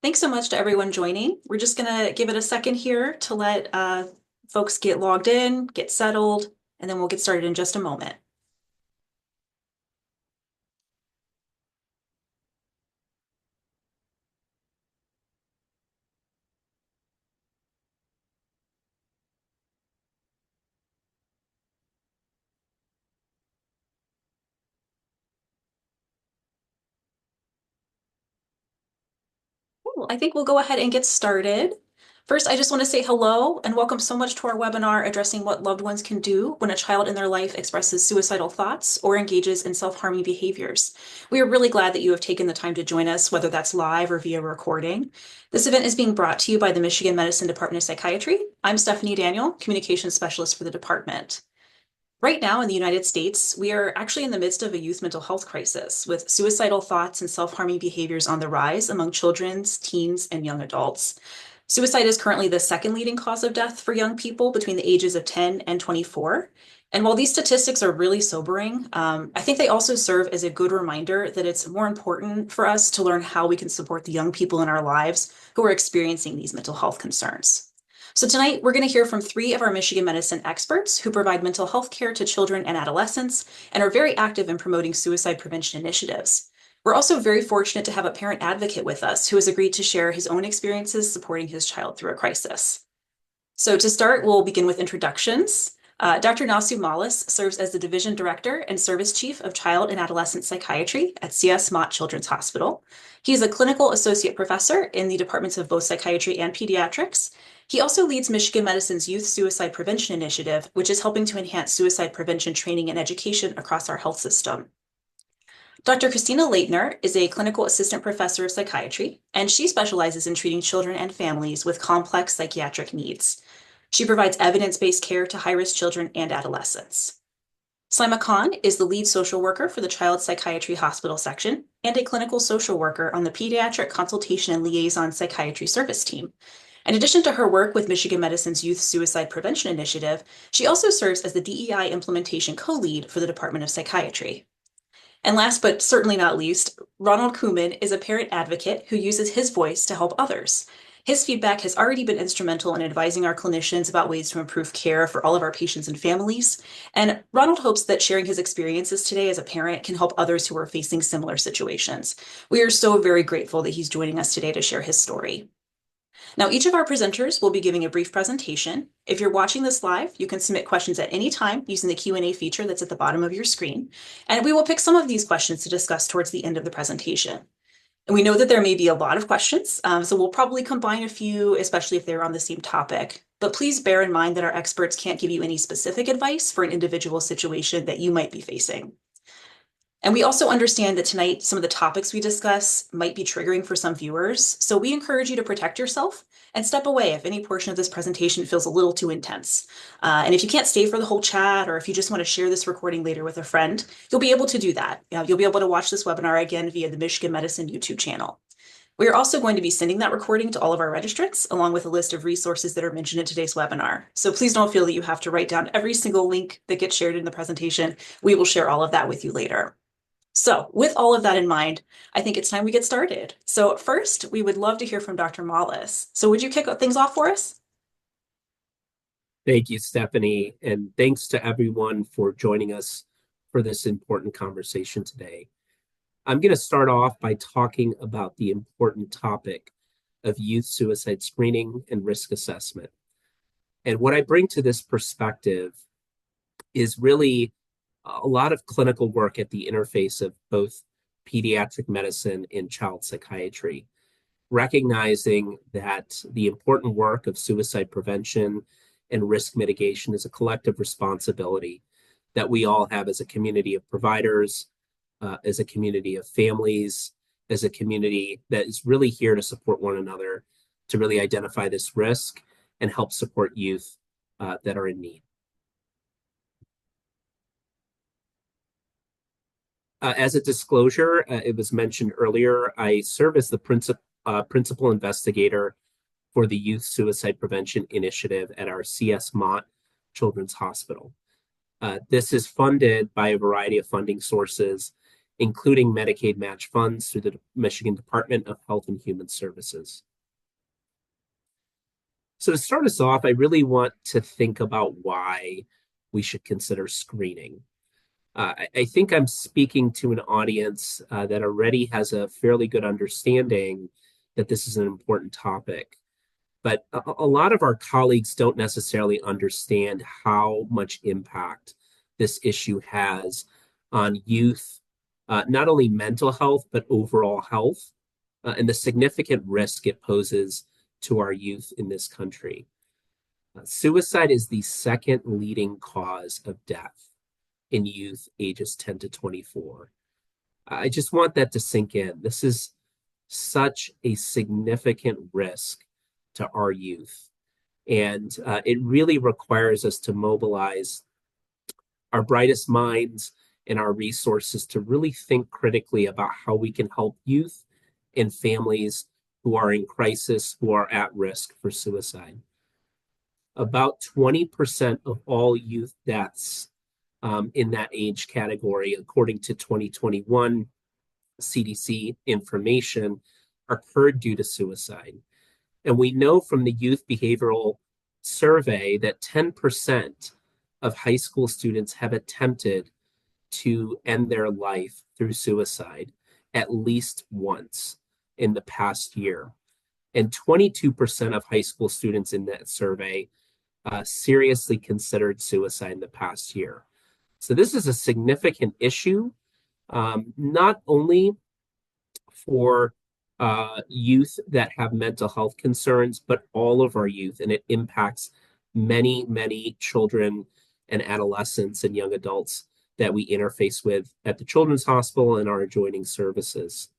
Thanks so much to everyone joining. We're just going to give it a second here to let folks get logged in, get settled, and then we'll get started in just a moment. Cool. I think we'll go ahead and get started. First, I just want to say hello and welcome so much to our webinar addressing what loved ones can do when a child in their life expresses suicidal thoughts or engages in self-harming behaviors. We are really glad that you have taken the time to join us, whether that's live or via recording. This event is being brought to you by the Michigan Medicine Department of Psychiatry. I'm Stephanie Daniel, Communications Specialist for the department. Right now in the United States, we are actually in the midst of a youth mental health crisis with suicidal thoughts and self-harming behaviors on the rise among children, teens, and young adults. Suicide is currently the second leading cause of death for young people between the ages of 10 and 24. And while these statistics are really sobering, I think they also serve as a good reminder that it's more important for us to learn how we can support the young people in our lives who are experiencing these mental health concerns. So tonight, we're going to hear from three of our Michigan medicine experts who provide mental health care to children and adolescents and are very active in promoting suicide prevention initiatives. We're also very fortunate to have a parent advocate with us who has agreed to share his own experiences supporting his child through a crisis. So to start, we'll begin with introductions. Dr. Nasu Malis serves as the Division Director and Service Chief of Child and Adolescent Psychiatry at CS Mott Children's Hospital. He is a Clinical Associate Professor in the Departments of both Psychiatry and Pediatrics. He also leads Michigan Medicine's Youth Suicide Prevention Initiative, which is helping to enhance suicide prevention training and education across our health system. Dr. Christina Leitner is a clinical assistant professor of psychiatry, and she specializes in treating children and families with complex psychiatric needs. She provides evidence-based care to high-risk children and adolescents. Slima Khan is the lead social worker for the Child Psychiatry Hospital section and a clinical social worker on the Pediatric Consultation and Liaison Psychiatry Service team. In addition to her work with Michigan Medicine's Youth Suicide Prevention Initiative, she also serves as the DEI implementation co-lead for the Department of Psychiatry. And last but certainly not least, Ronald Kuhlman is a parent advocate who uses his voice to help others. His feedback has already been instrumental in advising our clinicians about ways to improve care for all of our patients and families. And Ronald hopes that sharing his experiences today as a parent can help others who are facing similar situations. We are so very grateful that he's joining us today to share his story. Now, each of our presenters will be giving a brief presentation. If you're watching this live, you can submit questions at any time using the Q&A feature that's at the bottom of your screen. And we will pick some of these questions to discuss towards the end of the presentation. And we know that there may be a lot of questions, so we'll probably combine a few, especially if they're on the same topic. But please bear in mind that our experts can't give you any specific advice for an individual situation that you might be facing. And we also understand that tonight, some of the topics we discuss might be triggering for some viewers. So we encourage you to protect yourself and step away if any portion of this presentation feels a little too intense. And if you can't stay for the whole chat, or if you just want to share this recording later with a friend, you'll be able to do that. You'll be able to watch this webinar again via the Michigan Medicine YouTube channel. We are also going to be sending that recording to all of our registrants, along with a list of resources that are mentioned in today's webinar. So please don't feel that you have to write down every single link that gets shared in the presentation. We will share all of that with you later. So with all of that in mind, I think it's time we get started. So first, we would love to hear from Dr. Malis. So would you kick things off for us? Thank you, Stephanie, and thanks to everyone for joining us for this important conversation today. I'm going to start off by talking about the important topic of youth suicide screening and risk assessment. And what I bring to this perspective is really a lot of clinical work at the interface of both pediatric medicine and child psychiatry, recognizing that the important work of suicide prevention and risk mitigation is a collective responsibility that we all have as a community of providers, as a community of families, as a community that is really here to support one another to really identify this risk and help support youth that are in need. As a disclosure, it was mentioned earlier, I serve as the principal investigator for the Youth Suicide Prevention Initiative at our CS Mott Children's Hospital. This is funded by a variety of funding sources, including Medicaid match funds through the Michigan Department of Health and Human Services. So to start us off, I really want to think about why we should consider screening. I think I'm speaking to an audience that already has a fairly good understanding that this is an important topic. But a lot of our colleagues don't necessarily understand how much impact this issue has on youth, not only mental health, but overall health, and the significant risk it poses to our youth in this country. Suicide is the second leading cause of death in youth ages 10 to 24. I just want that to sink in. This is such a significant risk to our youth. And it really requires us to mobilize our brightest minds and our resources to really think critically about how we can help youth and families who are in crisis, who are at risk for suicide. About 20% of all youth deaths in that age category, according to 2021 CDC information, occurred due to suicide. And we know from the Youth Behavioral Survey that 10% of high school students have attempted to end their life through suicide at least once in the past year. And 22% of high school students in that survey seriously considered suicide in the past year. So this is a significant issue, not only for youth that have mental health concerns, but all of our youth, and it impacts many, many children and adolescents and young adults that we interface with at the Children's Hospital and our adjoining services.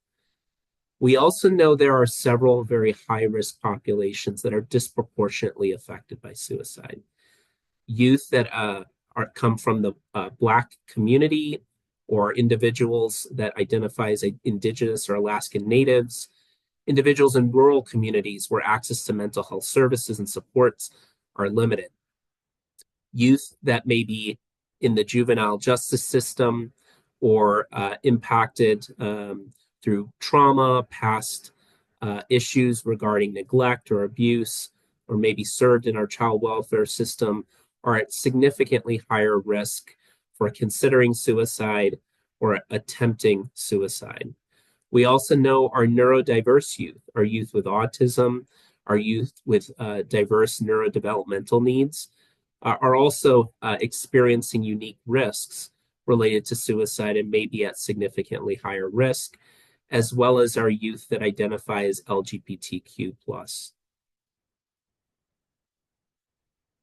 We also know there are several very high risk populations that are disproportionately affected by suicide. Youth that come from the Black community, or individuals that identify as Indigenous or Alaskan Natives, individuals in rural communities where access to mental health services and supports are limited, youth that may be in the juvenile justice system or impacted through trauma, past issues regarding neglect or abuse, or maybe served in our child welfare system, are at significantly higher risk for considering suicide or attempting suicide. We also know our neurodiverse youth, our youth with autism, our youth with diverse neurodevelopmental needs, are also experiencing unique risks related to suicide and may be at significantly higher risk, as well as our youth that identify as LGBTQ+.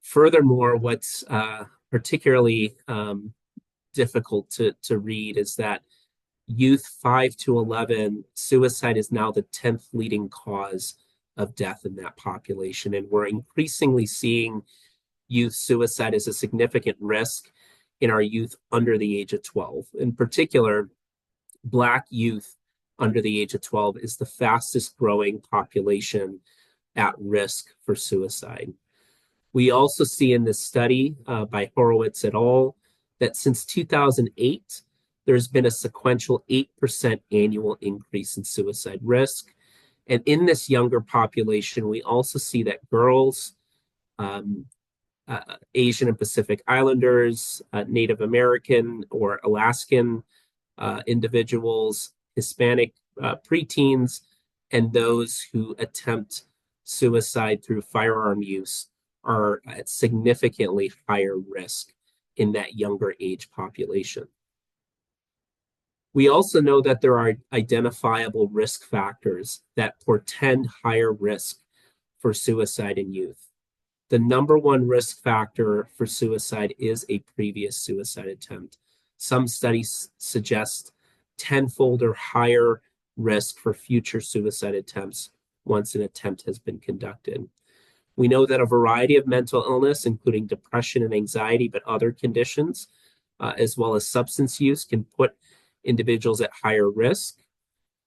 Furthermore, what's particularly difficult to read is that youth 5 to 11, suicide is now the 10th leading cause of death in that population. And we're increasingly seeing youth suicide as a significant risk in our youth under the age of 12. In particular, Black youth under the age of 12 is the fastest growing population at risk for suicide. We also see in this study by Horowitz et al. That since 2008, there's been a sequential 8% annual increase in suicide risk. And in this younger population, we also see that girls, Asian and Pacific Islanders, Native American or Alaskan individuals, Hispanic preteens, and those who attempt suicide through firearm use are at significantly higher risk in that younger age population. We also know that there are identifiable risk factors that portend higher risk for suicide in youth. The number one risk factor for suicide is a previous suicide attempt. Some studies suggest tenfold or higher risk for future suicide attempts once an attempt has been conducted. We know that a variety of mental illness, including depression and anxiety, but other conditions, as well as substance use, can put individuals at higher risk.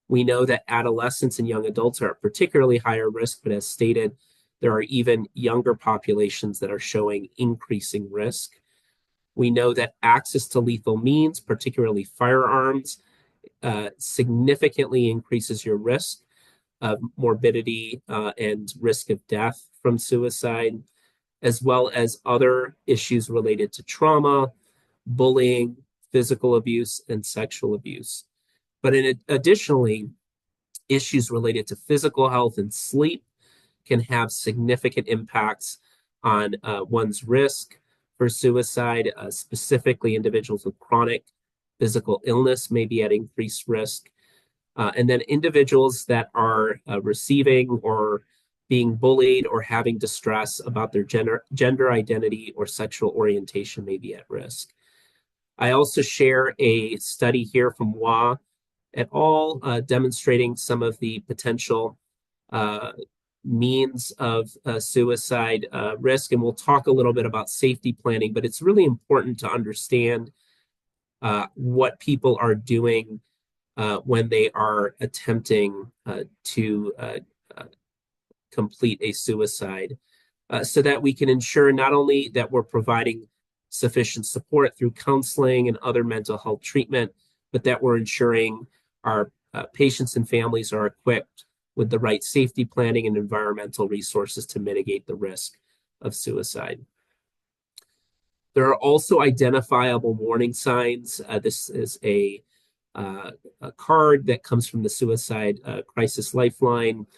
We know that adolescents and young adults are at particularly higher risk, but as stated, there are even younger populations that are showing increasing risk. We know that access to lethal means, particularly firearms, significantly increases your risk of morbidity and risk of death from suicide, as well as other issues related to trauma, bullying, physical abuse, and sexual abuse. But additionally, issues related to physical health and sleep can have significant impacts on one's risk for suicide. Specifically, individuals with chronic physical illness may be at increased risk. And then individuals that are receiving or being bullied or having distress about their gender identity or sexual orientation may be at risk. I also share a study here from Wa et al. Demonstrating some of the potential uh, means of suicide risk. And we'll talk a little bit about safety planning, but it's really important to understand what people are doing when they are attempting to complete a suicide, so that we can ensure not only that we're providing sufficient support through counseling and other mental health treatment, but that we're ensuring our patients and families are equipped with the right safety planning and environmental resources to mitigate the risk of suicide. There are also identifiable warning signs. This is a card that comes from the Suicide Crisis Lifeline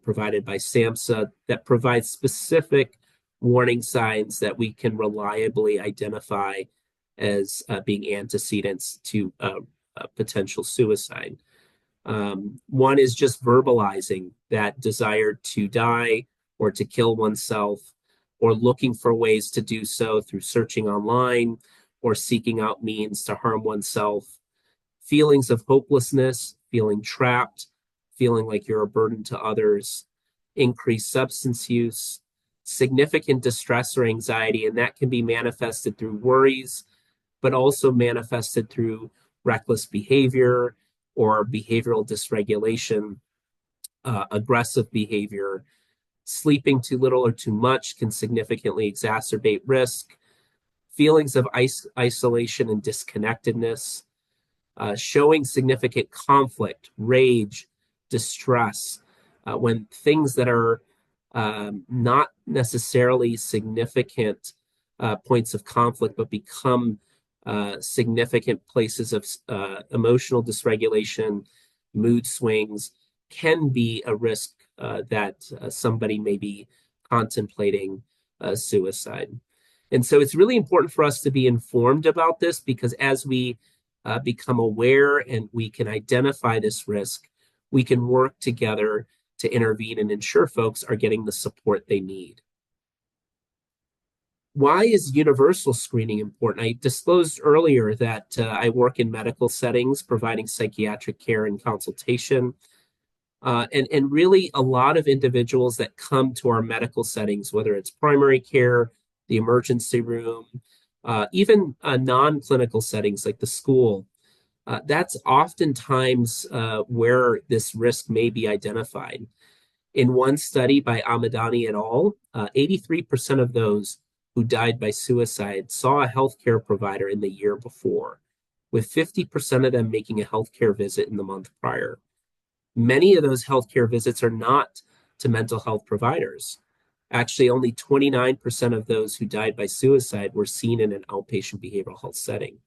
provided by SAMHSA that provides specific warning signs that we can reliably identify as being antecedents to potential suicide. One is just verbalizing that desire to die or to kill oneself, or looking for ways to do so through searching online or seeking out means to harm oneself. Feelings of hopelessness, feeling trapped, feeling like you're a burden to others, increased substance use, significant distress or anxiety, and that can be manifested through worries, but also manifested through reckless behavior or behavioral dysregulation, aggressive behavior. Sleeping too little or too much can significantly exacerbate risk. Feelings of isolation and disconnectedness, showing significant conflict, rage, distress, when things that are not necessarily significant points of conflict, but become significant places of emotional dysregulation, mood swings, can be a risk that somebody may be contemplating suicide. And so it's really important for us to be informed about this, because as we become aware and we can identify this risk, we can work together to intervene and ensure folks are getting the support they need. Why is universal screening important? I disclosed earlier that I work in medical settings providing psychiatric care and consultation. And really, a lot of individuals that come to our medical settings, whether it's primary care, the emergency room, even non-clinical settings like the school, that's oftentimes where this risk may be identified. In one study by Amadani et al., 83% of those who died by suicide saw a healthcare provider in the year before, with 50% of them making a healthcare visit in the month prior. Many of those healthcare visits are not to mental health providers. Actually, only 29% of those who died by suicide were seen in an outpatient behavioral health setting.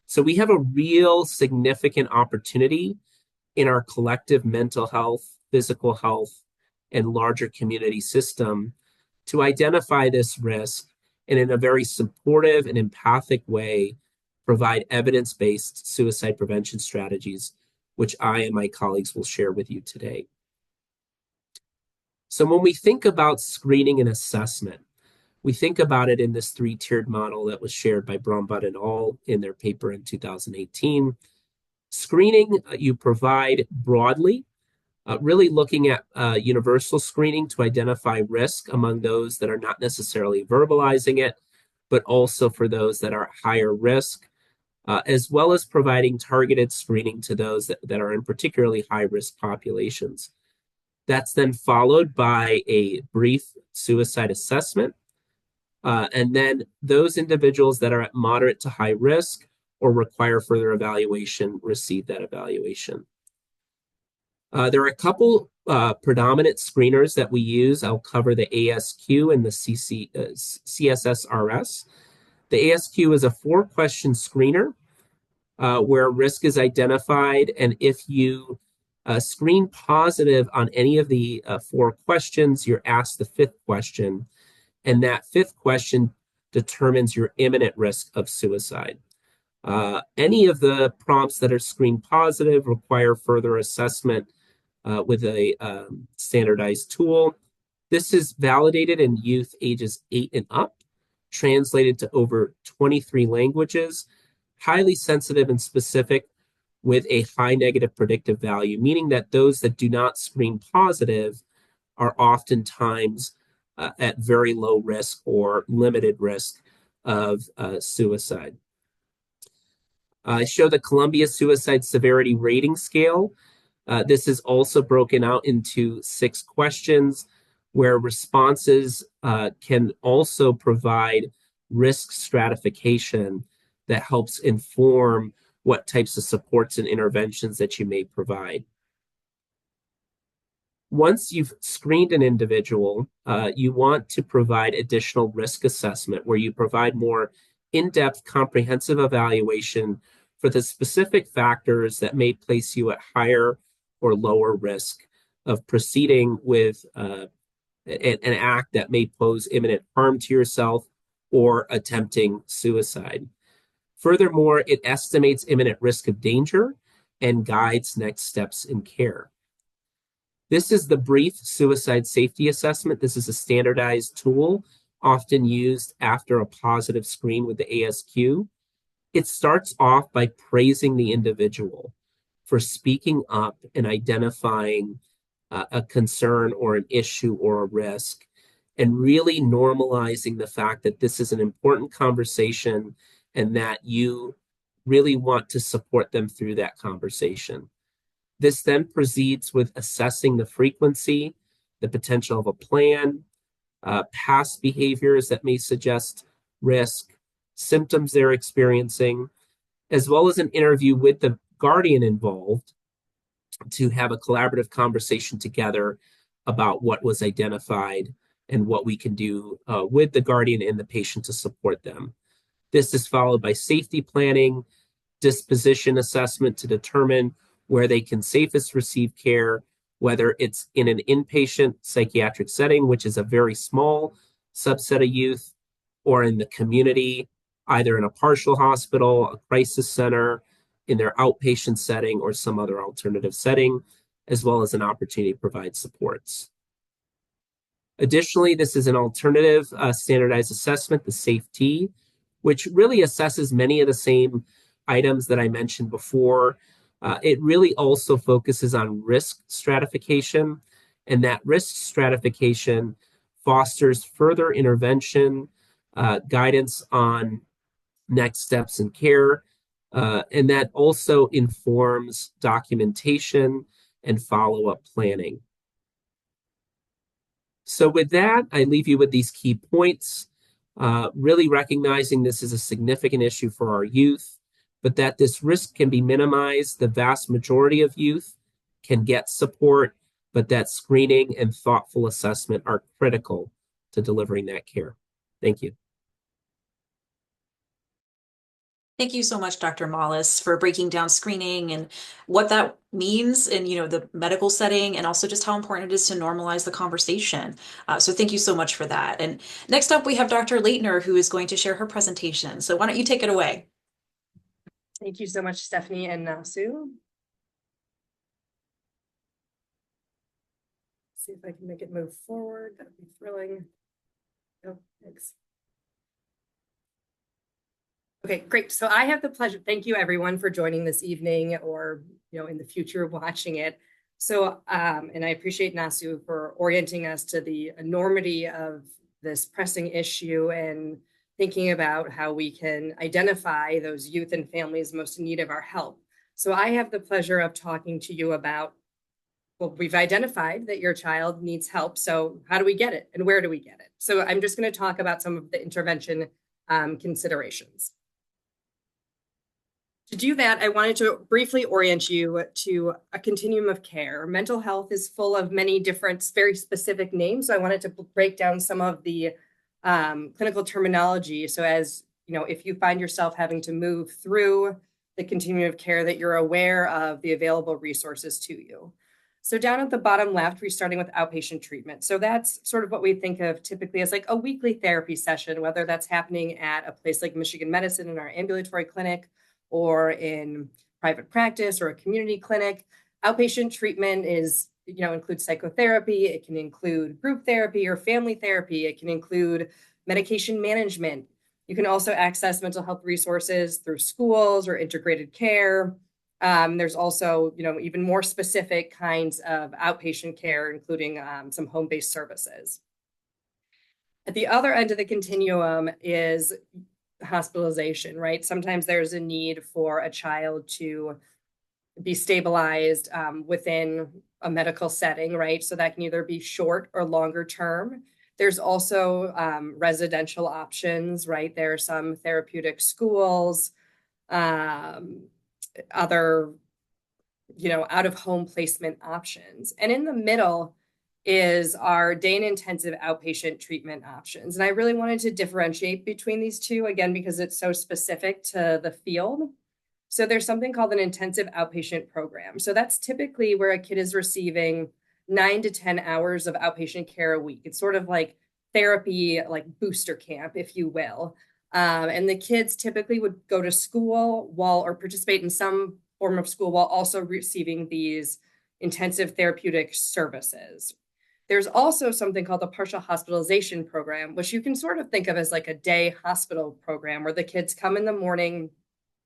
So we have a real significant opportunity in our collective mental health, physical health, and larger community system to identify this risk and, in a very supportive and empathic way, provide evidence-based suicide prevention strategies, which I and my colleagues will share with you today. So when we think about screening and assessment, we think about it in this three-tiered model that was shared by Brombud et al. In their paper in 2018. Screening, you provide broadly, really looking at universal screening to identify risk among those that are not necessarily verbalizing it, but also for those that are higher risk, as well as providing targeted screening to those that are in particularly high-risk populations. That's then followed by a brief suicide assessment. And then those individuals that are at moderate to high risk or require further evaluation receive that evaluation. There are a couple predominant screeners that we use. I'll cover the ASQ and the CSSRS. The ASQ is a 4-question screener where risk is identified, and if you screen positive on any of the 4 questions, you're asked the 5th question, and that 5th question determines your imminent risk of suicide. Any of the prompts that are screened positive require further assessment with a standardized tool. This is validated in youth ages 8 and up, translated to over 23 languages, highly sensitive and specific with a high negative predictive value, meaning that those that do not screen positive are oftentimes at very low risk or limited risk of suicide. I show the Columbia Suicide Severity Rating Scale. This is also broken out into 6 questions where responses can also provide risk stratification that helps inform what types of supports and interventions that you may provide. Once you've screened an individual, you want to provide additional risk assessment where you provide more in-depth comprehensive evaluation for the specific factors that may place you at higher or lower risk of proceeding with an act that may pose imminent harm to yourself or attempting suicide. Furthermore, it estimates imminent risk of danger and guides next steps in care. This is the brief suicide safety assessment. This is a standardized tool often used after a positive screen with the ASQ. It starts off by praising the individual for speaking up and identifying a concern or an issue or a risk, and really normalizing the fact that this is an important conversation and that you really want to support them through that conversation. This then proceeds with assessing the frequency, the potential of a plan, past behaviors that may suggest risk, symptoms they're experiencing, as well as an interview with the guardian involved to have a collaborative conversation together about what was identified and what we can do with the guardian and the patient to support them. This is followed by safety planning, disposition assessment to determine where they can safest receive care, whether it's in an inpatient psychiatric setting, which is a very small subset of youth, or in the community, either in a partial hospital, a crisis center, in their outpatient setting, or some other alternative setting, as well as an opportunity to provide supports. Additionally, this is an alternative standardized assessment, the SAFE-T, which really assesses many of the same items that I mentioned before. It really also focuses on risk stratification, and that risk stratification fosters further intervention, guidance on next steps in care, and that also informs documentation and follow-up planning. So with that, I leave you with these key points, really recognizing this is a significant issue for our youth, but that this risk can be minimized. The vast majority of youth can get support, but that screening and thoughtful assessment are critical to delivering that care. Thank you. Thank you so much, Dr. Mollis, for breaking down screening and what that means in, the medical setting, and also just how important it is to normalize the conversation. So thank you so much for that. And next up, we have Dr. Leitner, who is going to share her presentation. So why don't you take it away? Thank you so much, Stephanie and Sue. See if I can make it move forward. That would be thrilling. Oh, thanks. Okay, great. So I have the pleasure. Thank you, everyone, for joining this evening, or in the future watching it. So, and I appreciate Nasu for orienting us to the enormity of this pressing issue and thinking about how we can identify those youth and families most in need of our help. So I have the pleasure of talking to you about, well, we've identified that your child needs help. So how do we get it and where do we get it? So I'm just going to talk about some of the intervention considerations. To do that, I wanted to briefly orient you to a continuum of care. Mental health is full of many different, very specific names. So I wanted to break down some of the clinical terminology. So as you know, if you find yourself having to move through the continuum of care, that you're aware of the available resources to you. So down at the bottom left, we're starting with outpatient treatment. So that's sort of what we think of typically as like a weekly therapy session, whether that's happening at a place like Michigan Medicine in our ambulatory clinic, or in private practice or a community clinic. Outpatient treatment is, includes psychotherapy. It can include group therapy or family therapy. It can include medication management. You can also access mental health resources through schools or integrated care. There's also, even more specific kinds of outpatient care, including some home-based services. At the other end of the continuum is hospitalization, right? Sometimes there's a need for a child to be stabilized within a medical setting, right? So that can either be short or longer term. There's also residential options, right? There are some therapeutic schools, other, out of home placement options. And in the middle is our day and intensive outpatient treatment options. And I really wanted to differentiate between these two, again, because it's so specific to the field. So there's something called an intensive outpatient program. So that's typically where a kid is receiving 9 to 10 hours of outpatient care a week. It's sort of like therapy, like booster camp, if you will. And the kids typically would go to school or participate in some form of school while also receiving these intensive therapeutic services. There's also something called the partial hospitalization program, which you can sort of think of as like a day hospital program where the kids come in the morning,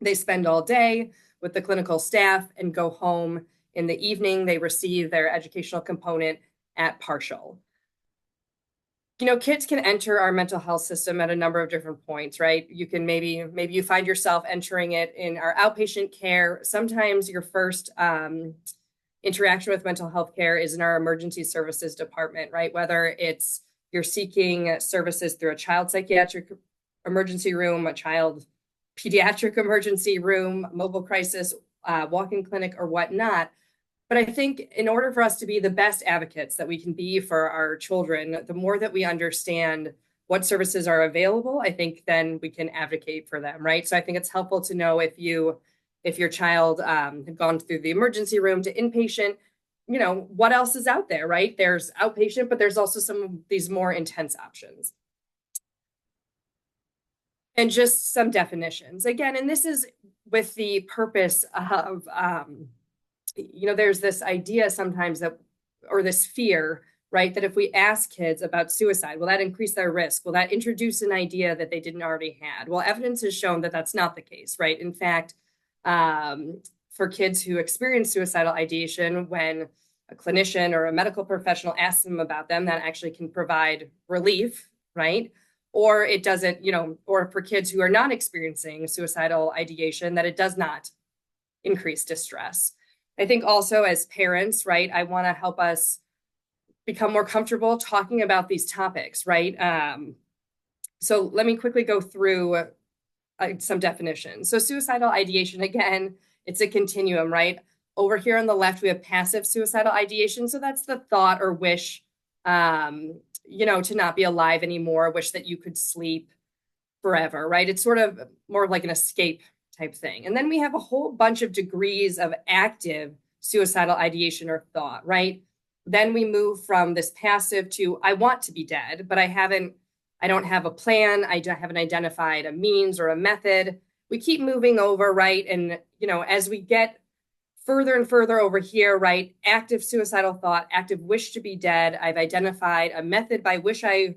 they spend all day with the clinical staff and go home in the evening. They receive their educational component at partial. Kids can enter our mental health system at a number of different points, right? You can maybe you find yourself entering it in our outpatient care. Sometimes your first interaction with mental health care is in our emergency services department, right? Whether it's you're seeking services through a child psychiatric emergency room, a child pediatric emergency room, mobile crisis, walk-in clinic, or whatnot. But I think in order for us to be the best advocates that we can be for our children, the more that we understand what services are available, I think then we can advocate for them, right? So I think it's helpful to know if your child had gone through the emergency room to inpatient, what else is out there, right? There's outpatient, but there's also some of these more intense options. And just some definitions. Again, and this is with the purpose of, there's this idea sometimes or this fear, right? That if we ask kids about suicide, will that increase their risk? Will that introduce an idea that they didn't already had? Well, evidence has shown that that's not the case, right? In fact, for kids who experience suicidal ideation, when a clinician or a medical professional asks them about them, that actually can provide relief, right? Or it doesn't, or for kids who are not experiencing suicidal ideation, that it does not increase distress. I think also as parents, right, I want to help us become more comfortable talking about these topics, right? So let me quickly go through some definitions. So suicidal ideation, again, it's a continuum, right? Over here on the left, we have passive suicidal ideation. So that's the thought or wish, to not be alive anymore, wish that you could sleep forever, right? It's sort of more like an escape type thing. And then we have a whole bunch of degrees of active suicidal ideation or thought, right? Then we move from this passive to I want to be dead, but I don't have a plan. I haven't identified a means or a method. We keep moving over, right? And, as we get further and further over here, right? Active suicidal thought, active wish to be dead. I've identified a method by which I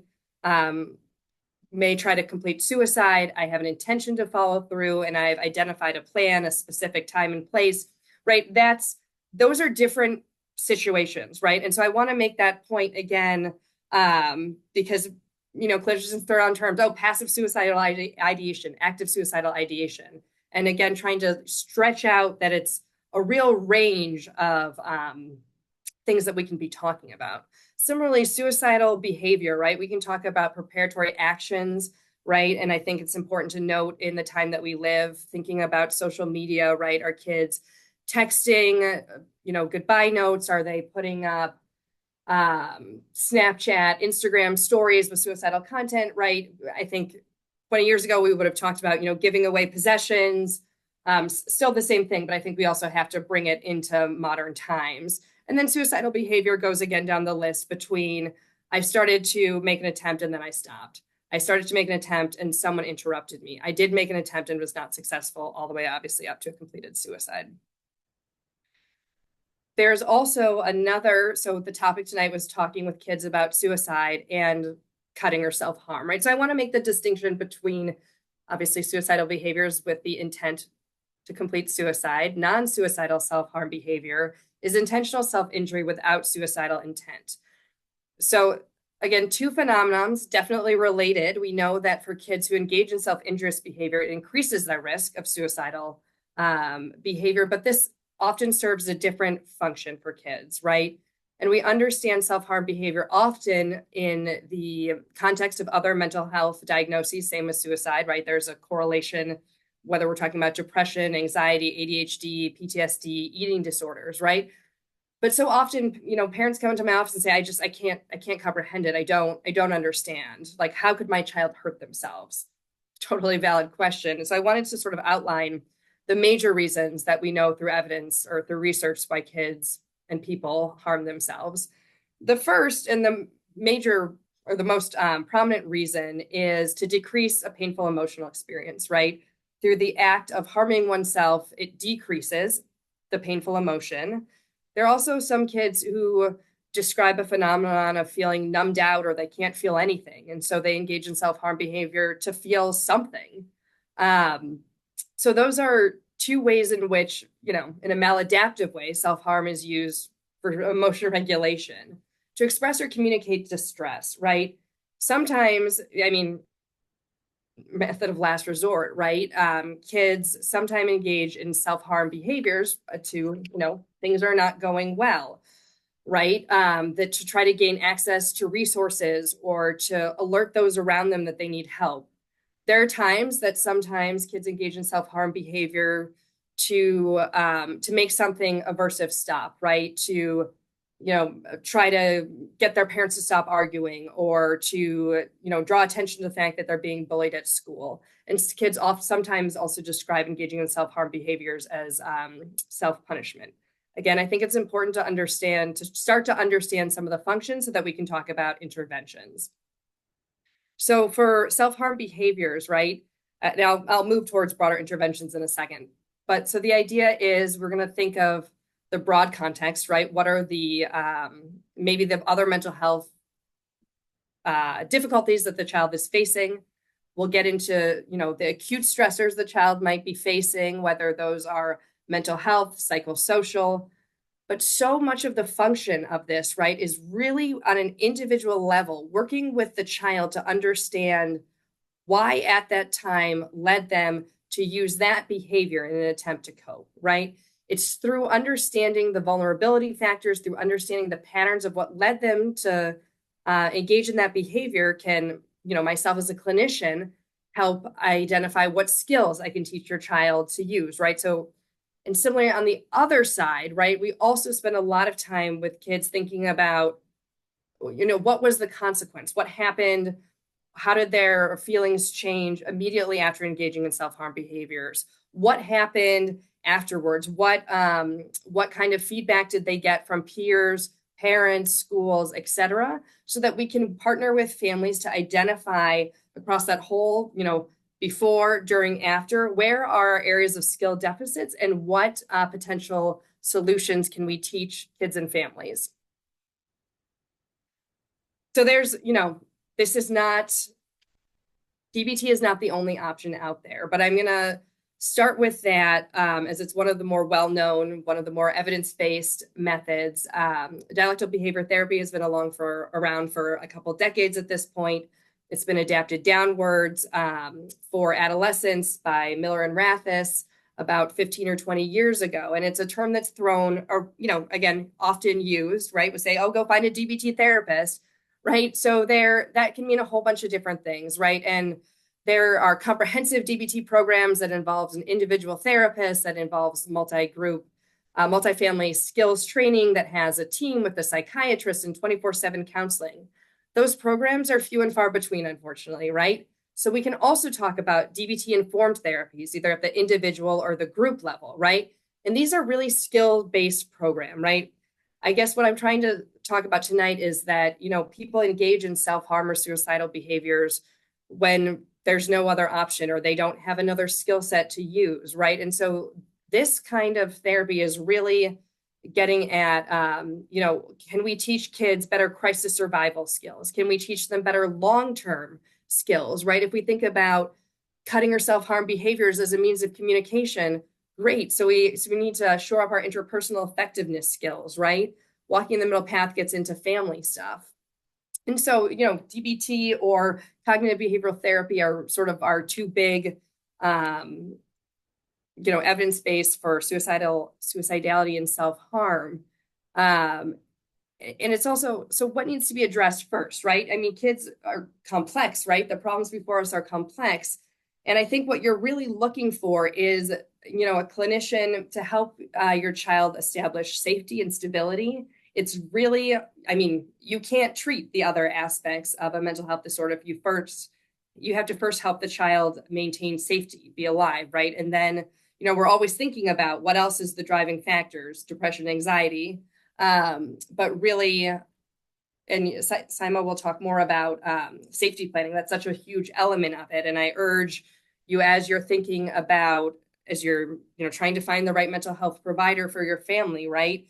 may try to complete suicide. I have an intention to follow through, and I've identified a plan, a specific time and place, right? Those are different situations, right? And so I want to make that point again, because, clinicians throw around terms, passive suicidal ideation, active suicidal ideation. And again, trying to stretch out that it's a real range of things that we can be talking about. Similarly, suicidal behavior, right? We can talk about preparatory actions right? And I think it's important to note in the time that we live, thinking about social media, right? Our kids texting, goodbye notes? Are they putting up Snapchat, Instagram stories with suicidal content, right? I think 20 years ago, we would have talked about, giving away possessions, still the same thing, but I think we also have to bring it into modern times. And then suicidal behavior goes again down the list between I started to make an attempt and then I stopped. I started to make an attempt and someone interrupted me. I did make an attempt and was not successful, all the way obviously up to a completed suicide. There's also so the topic tonight was talking with kids about suicide and cutting or self-harm, right? So I want to make the distinction between obviously suicidal behaviors with the intent to complete suicide. Non-suicidal self-harm behavior is intentional self-injury without suicidal intent. So again, two phenomenons definitely related. We know that for kids who engage in self-injurious behavior, it increases their risk of suicidal behavior, but this often serves a different function for kids, right? And we understand self-harm behavior often in the context of other mental health diagnoses, same as suicide, right? There's a correlation, whether we're talking about depression, anxiety, ADHD, PTSD, eating disorders, right? But so often, parents come into my office and say, I can't comprehend it. I don't understand. Like, how could my child hurt themselves? Totally valid question. So I wanted to sort of outline the major reasons that we know through evidence or through research why kids and people harm themselves. The first and the major or the most prominent reason is to decrease a painful emotional experience, right? Through the act of harming oneself, it decreases the painful emotion. There are also some kids who describe a phenomenon of feeling numbed out or they can't feel anything. And so they engage in self-harm behavior to feel something. So those are two ways in which, in a maladaptive way, self-harm is used for emotion regulation to express or communicate distress, right? Sometimes, method of last resort, right? Kids sometimes engage in self-harm behaviors to, things are not going well, right? That to try to gain access to resources or to alert those around them that they need help. There are times that sometimes kids engage in self-harm behavior to make something aversive stop, right? To, try to get their parents to stop arguing or to, draw attention to the fact that they're being bullied at school. And kids sometimes also describe engaging in self-harm behaviors as self-punishment. Again, I think it's important to start to understand some of the functions so that we can talk about interventions. So for self-harm behaviors, right? Now I'll move towards broader interventions in a second. But so the idea is we're going to think of the broad context, right? What are the maybe the other mental health difficulties that the child is facing? We'll get into, the acute stressors the child might be facing, whether those are mental health, psychosocial. But so much of the function of this, right, is really on an individual level, working with the child to understand why at that time led them to use that behavior in an attempt to cope, right? It's through understanding the vulnerability factors, through understanding the patterns of what led them to engage in that behavior can, myself as a clinician, help identify what skills I can teach your child to use, right? So, and similarly on the other side, right, we also spend a lot of time with kids thinking about, what was the consequence? What happened? How did their feelings change immediately after engaging in self-harm behaviors? What happened afterwards? What kind of feedback did they get from peers, parents, schools, etc., so that we can partner with families to identify across that whole, before, during, after, where are areas of skill deficits and what potential solutions can we teach kids and families? So there's, this is not, DBT is not the only option out there, but I'm going to start with that as it's one of the more well-known, one of the more evidence-based methods. Dialectical behavior therapy has been around for a couple decades at this point. It's been adapted downwards for adolescents by Miller and Rathis about 15 or 20 years ago. And it's a term that's thrown, or, again, often used, right? We say, oh, go find a DBT therapist, right? So that can mean a whole bunch of different things, right? And There are comprehensive DBT programs that involves an individual therapist, that involves multi-group, multifamily skills training, that has a team with a psychiatrist and 24/7 counseling. Those programs are few and far between, unfortunately, right? So we can also talk about DBT-informed therapies, either at the individual or the group level, right? And these are really skill-based program, right? I guess what I'm trying to talk about tonight is that, people engage in self-harm or suicidal behaviors when there's no other option or they don't have another skill set to use, right? And so this kind of therapy is really getting at, can we teach kids better crisis survival skills? Can we teach them better long-term skills, right? If we think about cutting or self-harm behaviors as a means of communication, great. So we need to shore up our interpersonal effectiveness skills, right? Walking the middle path gets into family stuff. And so, DBT or cognitive behavioral therapy are sort of our two big, evidence base for suicidality and self-harm. And it's also, so what needs to be addressed first, right? I mean, kids are complex, right? The problems before us are complex. And I think what you're really looking for is, a clinician to help your child establish safety and stability. It's really, you can't treat the other aspects of a mental health disorder if you have to first help the child maintain safety, be alive, right? And then, we're always thinking about what else is the driving factors, depression, anxiety, but really, and Saima will talk more about safety planning. That's such a huge element of it. And I urge you, as you're thinking about, as you're, trying to find the right mental health provider for your family, right?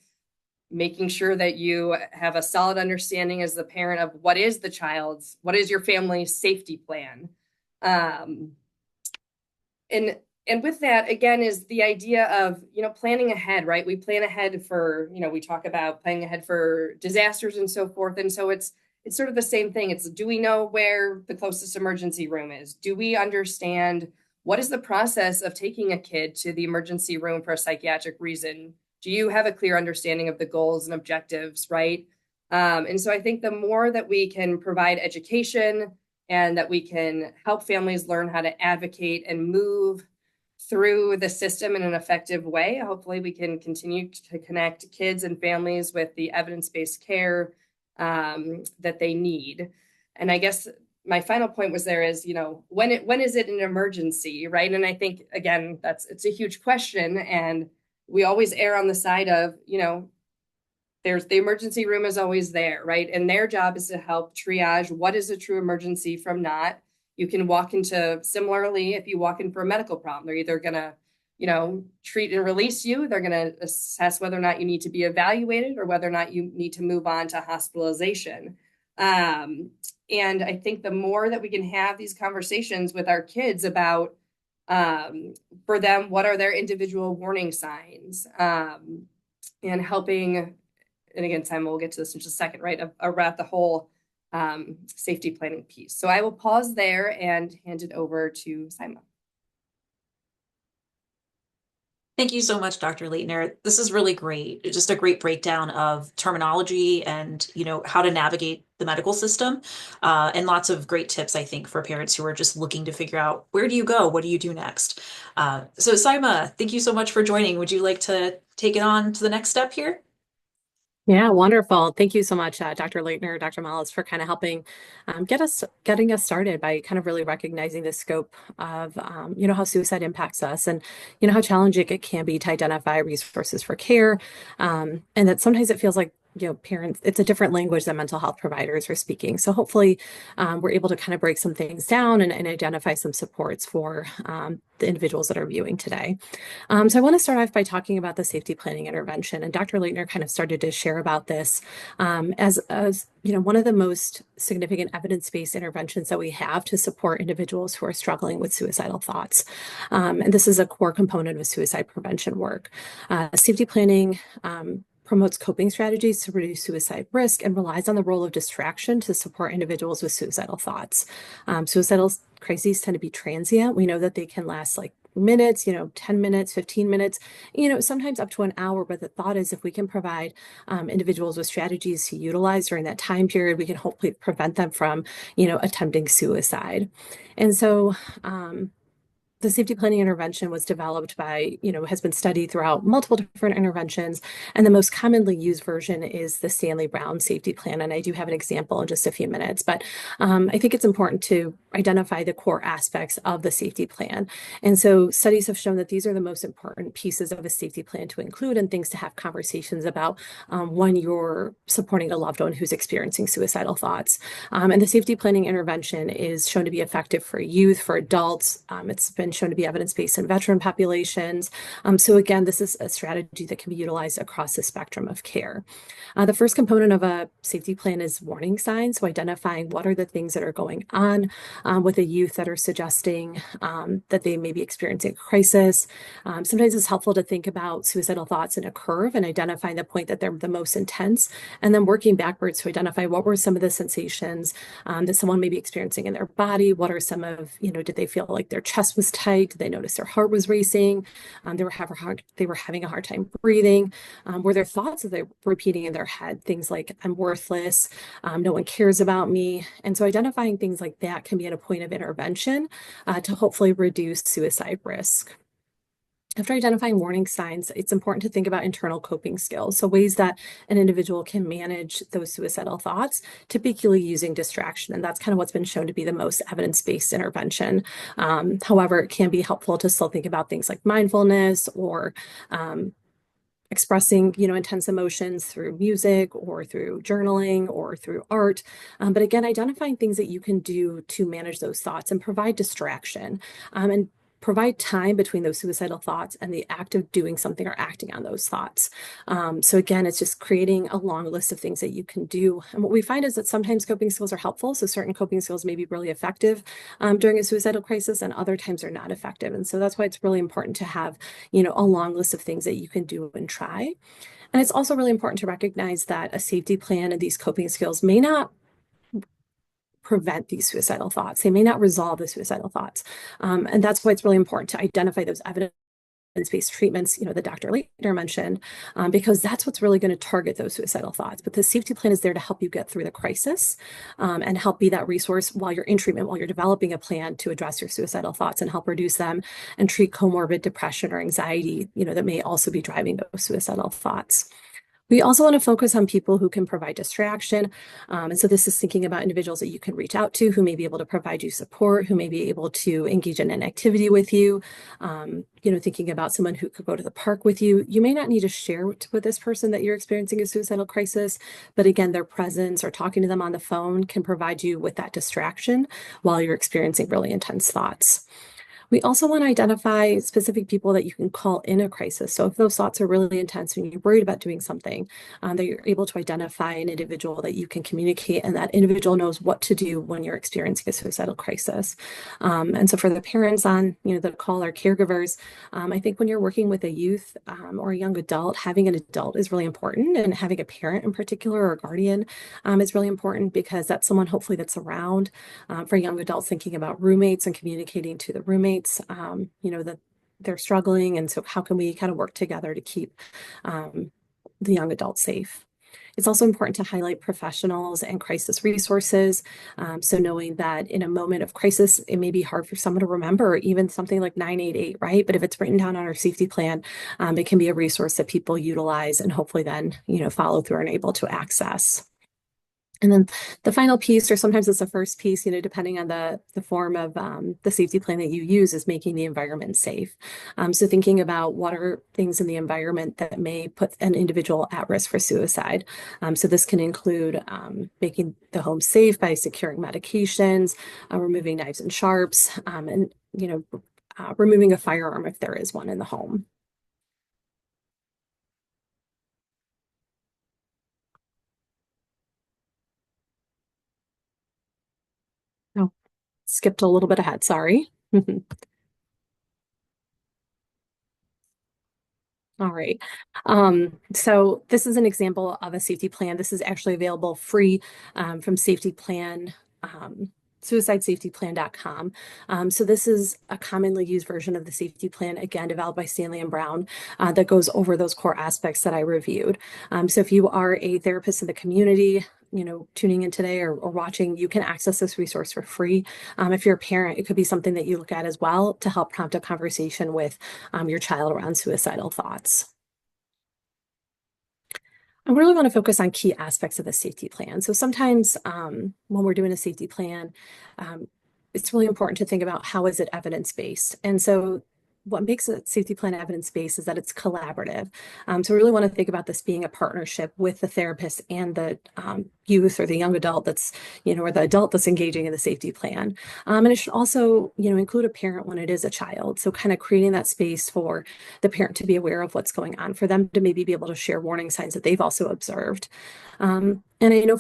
Making sure that you have a solid understanding as the parent of what is your family's safety plan. And with that, again, is the idea of, planning ahead, right? We plan ahead for, we talk about planning ahead for disasters and so forth. And so it's sort of the same thing. It's, do we know where the closest emergency room is? Do we understand what is the process of taking a kid to the emergency room for a psychiatric reason? Do you have a clear understanding of the goals and objectives, right? And so I think the more that we can provide education and that we can help families learn how to advocate and move through the system in an effective way, hopefully we can continue to connect kids and families with the evidence-based care that they need. And I guess my final point was there is, when is it an emergency, right? And I think, again, it's a huge question. And we always err on the side of, there's the emergency room is always there, right? And their job is to help triage what is a true emergency from not. You can walk into, similarly, if you walk in for a medical problem, they're either going to, treat and release you. They're going to assess whether or not you need to be evaluated or whether or not you need to move on to hospitalization. And I think the more that we can have these conversations with our kids about, for them, what are their individual warning signs, and helping, and again, Simon, we'll get to this in just a second, right, about the whole safety planning piece. So I will pause there and hand it over to Simon. Thank you so much, Dr. Leitner. This is really great. Just a great breakdown of terminology and, how to navigate the medical system, and lots of great tips, I think, for parents who are just looking to figure out, where do you go? What do you do next? So Saima, thank you so much for joining. Would you like to take it on to the next step here? Yeah, wonderful. Thank you so much, Dr. Leitner, Dr. Mallis, for kind of helping getting us started by kind of really recognizing the scope of, how suicide impacts us and, how challenging it can be to identify resources for care. And that sometimes it feels like, parents, it's a different language that mental health providers are speaking. So hopefully we're able to kind of break some things down and identify some supports for the individuals that are viewing today. So I want to start off by talking about the safety planning intervention. And Dr. Leitner kind of started to share about this as one of the most significant evidence-based interventions that we have to support individuals who are struggling with suicidal thoughts. And this is a core component of suicide prevention work. Safety planning promotes coping strategies to reduce suicide risk and relies on the role of distraction to support individuals with suicidal thoughts. Suicidal crises tend to be transient. We know that they can last like minutes, 10 minutes, 15 minutes, sometimes up to an hour. But the thought is if we can provide individuals with strategies to utilize during that time period, we can hopefully prevent them from, attempting suicide. And so, the safety planning intervention was developed by, has been studied throughout multiple different interventions. And the most commonly used version is the Stanley Brown safety plan. And I do have an example in just a few minutes, but I think it's important to identify the core aspects of the safety plan. And so studies have shown that these are the most important pieces of a safety plan to include and things to have conversations about when you're supporting a loved one who's experiencing suicidal thoughts. And the safety planning intervention is shown to be effective for youth, for adults. It's been shown to be evidence-based in veteran populations. So again, this is a strategy that can be utilized across the spectrum of care. The first component of a safety plan is warning signs. So identifying what are the things that are going on with a youth that are suggesting that they may be experiencing a crisis. Sometimes it's helpful to think about suicidal thoughts in a curve and identifying the point that they're the most intense, and then working backwards to identify what were some of the sensations that someone may be experiencing in their body. What are some of, did they feel like their chest was tight? Did they notice their heart was racing? They were having a hard time breathing. Were there thoughts that they were repeating in their head? Things like, I'm worthless, no one cares about me. And so identifying things like that can be at a point of intervention to hopefully reduce suicide risk. After identifying warning signs, it's important to think about internal coping skills. So ways that an individual can manage those suicidal thoughts, typically using distraction. And that's kind of what's been shown to be the most evidence-based intervention. However, it can be helpful to still think about things like mindfulness or expressing, intense emotions through music or through journaling or through art. But again, identifying things that you can do to manage those thoughts and provide distraction and provide time between those suicidal thoughts and the act of doing something or acting on those thoughts. So again, it's just creating a long list of things that you can do. And what we find is that sometimes coping skills are helpful. So certain coping skills may be really effective during a suicidal crisis, and other times are not effective. And so that's why it's really important to have, a long list of things that you can do and try. And it's also really important to recognize that a safety plan and these coping skills may not prevent these suicidal thoughts. They may not resolve the suicidal thoughts. And that's why it's really important to identify those evidence-based treatments, that Dr. Leitner mentioned, because that's what's really going to target those suicidal thoughts. But the safety plan is there to help you get through the crisis and help be that resource while you're in treatment, while you're developing a plan to address your suicidal thoughts and help reduce them and treat comorbid depression or anxiety, that may also be driving those suicidal thoughts. We also want to focus on people who can provide distraction. And so this is thinking about individuals that you can reach out to who may be able to provide you support, who may be able to engage in an activity with you. Thinking about someone who could go to the park with you. You may not need to share with this person that you're experiencing a suicidal crisis, but again, their presence or talking to them on the phone can provide you with that distraction while you're experiencing really intense thoughts. We also want to identify specific people that you can call in a crisis. So if those thoughts are really intense and you're worried about doing something, that you're able to identify an individual that you can communicate, and that individual knows what to do when you're experiencing a suicidal crisis. And so for the parents on, the call or caregivers, I think when you're working with a youth or a young adult, having an adult is really important, and having a parent in particular or a guardian is really important, because that's someone hopefully that's around for young adults, thinking about roommates and communicating to the roommates, that they're struggling. And so how can we kind of work together to keep the young adult safe? It's also important to highlight professionals and crisis resources. So knowing that in a moment of crisis, it may be hard for someone to remember even something like 988, right? But if it's written down on our safety plan, it can be a resource that people utilize and hopefully then, follow through and able to access. And then the final piece, or sometimes it's the first piece, depending on the form of the safety plan that you use, is making the environment safe. So thinking about what are things in the environment that may put an individual at risk for suicide. So this can include making the home safe by securing medications, removing knives and sharps, and removing a firearm if there is one in the home. Oh, skipped a little bit ahead, sorry. All right. So this is an example of a safety plan. This is actually available free from Safety Plan suicidesafetyplan.com. So this is a commonly used version of the safety plan, again, developed by Stanley and Brown, that goes over those core aspects that I reviewed. So if you are a therapist in the community, tuning in today or watching, you can access this resource for free. If you're a parent, it could be something that you look at as well to help prompt a conversation with your child around suicidal thoughts. I really want to focus on key aspects of the safety plan. So sometimes when we're doing a safety plan, um, it's really important to think about how is it evidence-based. And so what makes a safety plan evidence-based is that it's collaborative. So we really want to think about this being a partnership with the therapist and the youth or the young adult that's, or the adult that's engaging in the safety plan. And it should also, include a parent when it is a child. So kind of creating that space for the parent to be aware of what's going on, for them to maybe be able to share warning signs that they've also observed. And I know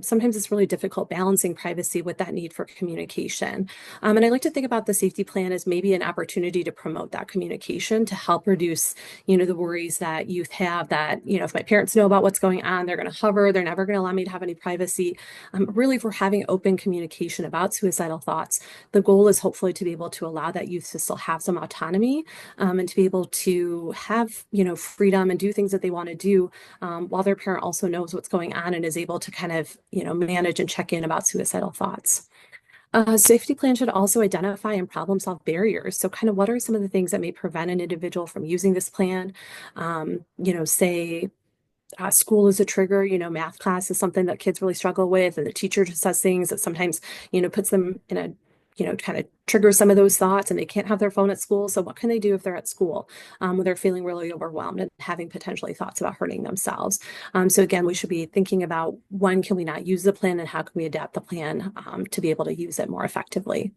sometimes it's really difficult balancing privacy with that need for communication. And I like to think about the safety plan as maybe an opportunity to promote that communication to help reduce, the worries that youth have that, if my parents know about what's going on, they're going to hover, they're never going to allow me to have any privacy. Really, if we're having open communication about suicidal thoughts, the goal is hopefully to be able to allow that youth to still have some autonomy and to be able to have, freedom and do things that they want to do while their parent also knows what's going on and is able to kind of, manage and check in about suicidal thoughts. Safety plan should also identify and problem solve barriers. So kind of what are some of the things that may prevent an individual from using this plan? Say school is a trigger, math class is something that kids really struggle with, and the teacher just says things that sometimes, puts them in a, kind of triggers some of those thoughts, and they can't have their phone at school. So what can they do if they're at school when they're feeling really overwhelmed and having potentially thoughts about hurting themselves? So again, we should be thinking about when can we not use the plan and how can we adapt the plan to be able to use it more effectively.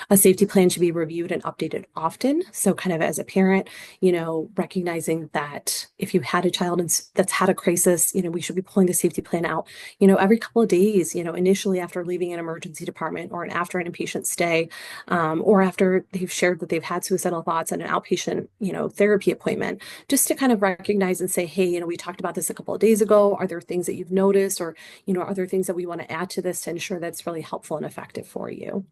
A safety plan should be reviewed and updated often. So kind of as a parent, recognizing that if you had a child that's had a crisis, we should be pulling the safety plan out, every couple of days, initially after leaving an emergency department or after an inpatient stay, or after they've shared that they've had suicidal thoughts at an outpatient, therapy appointment, just to kind of recognize and say, hey, we talked about this a couple of days ago. Are there things that you've noticed, or, are there things that we want to add to this to ensure that's really helpful and effective for you?